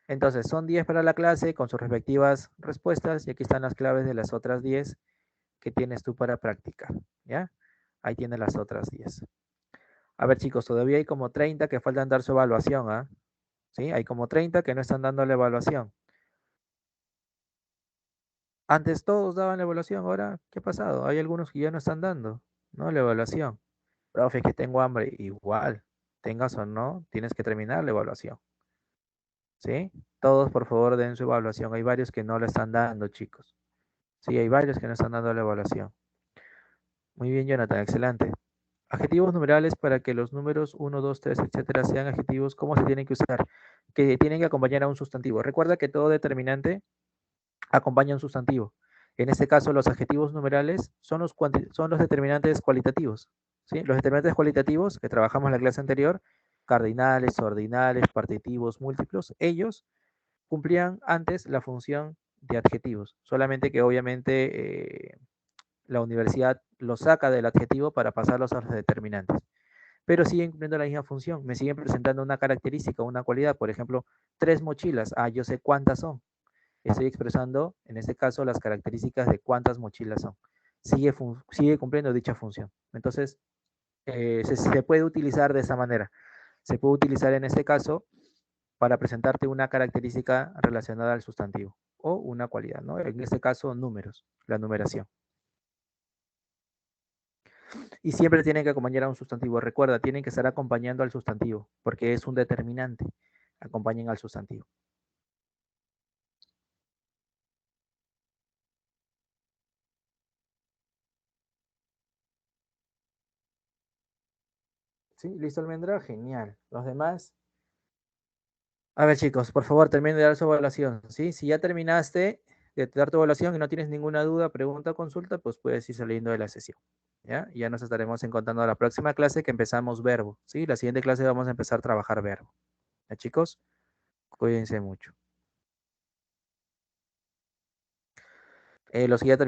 Entonces, son 10 para la clase con sus respectivas respuestas y aquí están las claves de las otras 10 que tienes tú para practicar, ¿ya? Ahí tienes las otras 10. A ver, chicos, todavía hay como 30 que faltan dar su evaluación, ¿ah? ¿Sí? Hay como 30 que no están dando la evaluación. Antes todos daban la evaluación, ahora, ¿qué ha pasado? Hay algunos que ya no están dando, ¿no? La evaluación. Profe, que tengo hambre. Igual, tengas o no, tienes que terminar la evaluación. ¿Sí? Todos, por favor, den su evaluación. Hay varios que no la están dando, chicos. Sí, hay varios que no están dando la evaluación. Muy bien, Jonathan, excelente. Adjetivos numerales para que los números 1, 2, 3, etcétera, sean adjetivos, ¿cómo se tienen que usar? Que tienen que acompañar a un sustantivo. Recuerda que todo determinante acompaña a un sustantivo. En este caso, los adjetivos numerales son los determinantes cualitativos. ¿Sí? Los determinantes cualitativos que trabajamos en la clase anterior, cardinales, ordinales, partitivos, múltiplos, ellos cumplían antes la función de adjetivos, solamente que obviamente la universidad los saca del adjetivo para pasarlos a los determinantes, pero siguen cumpliendo la misma función, me siguen presentando una característica, una cualidad, por ejemplo, 3 mochilas, yo sé cuántas son, estoy expresando en este caso las características de cuántas mochilas son, sigue cumpliendo dicha función, entonces se puede utilizar de esa manera, se puede utilizar en este caso para presentarte una característica relacionada al sustantivo o una cualidad, ¿no? En este caso, números, la numeración. Y siempre tienen que acompañar a un sustantivo. Recuerda, tienen que estar acompañando al sustantivo, porque es un determinante. Acompañen al sustantivo. ¿Sí? ¿Listo, Almendra? Genial. ¿Los demás? A ver, chicos, por favor, terminen de dar su evaluación, ¿sí? Si ya terminaste de dar tu evaluación y no tienes ninguna duda, pregunta o consulta, pues puedes ir saliendo de la sesión, ¿ya? Y ya nos estaremos encontrando a la próxima clase que empezamos verbo, ¿sí? La siguiente clase vamos a empezar a trabajar verbo. ¿Ya, chicos? Cuídense mucho. Los que ya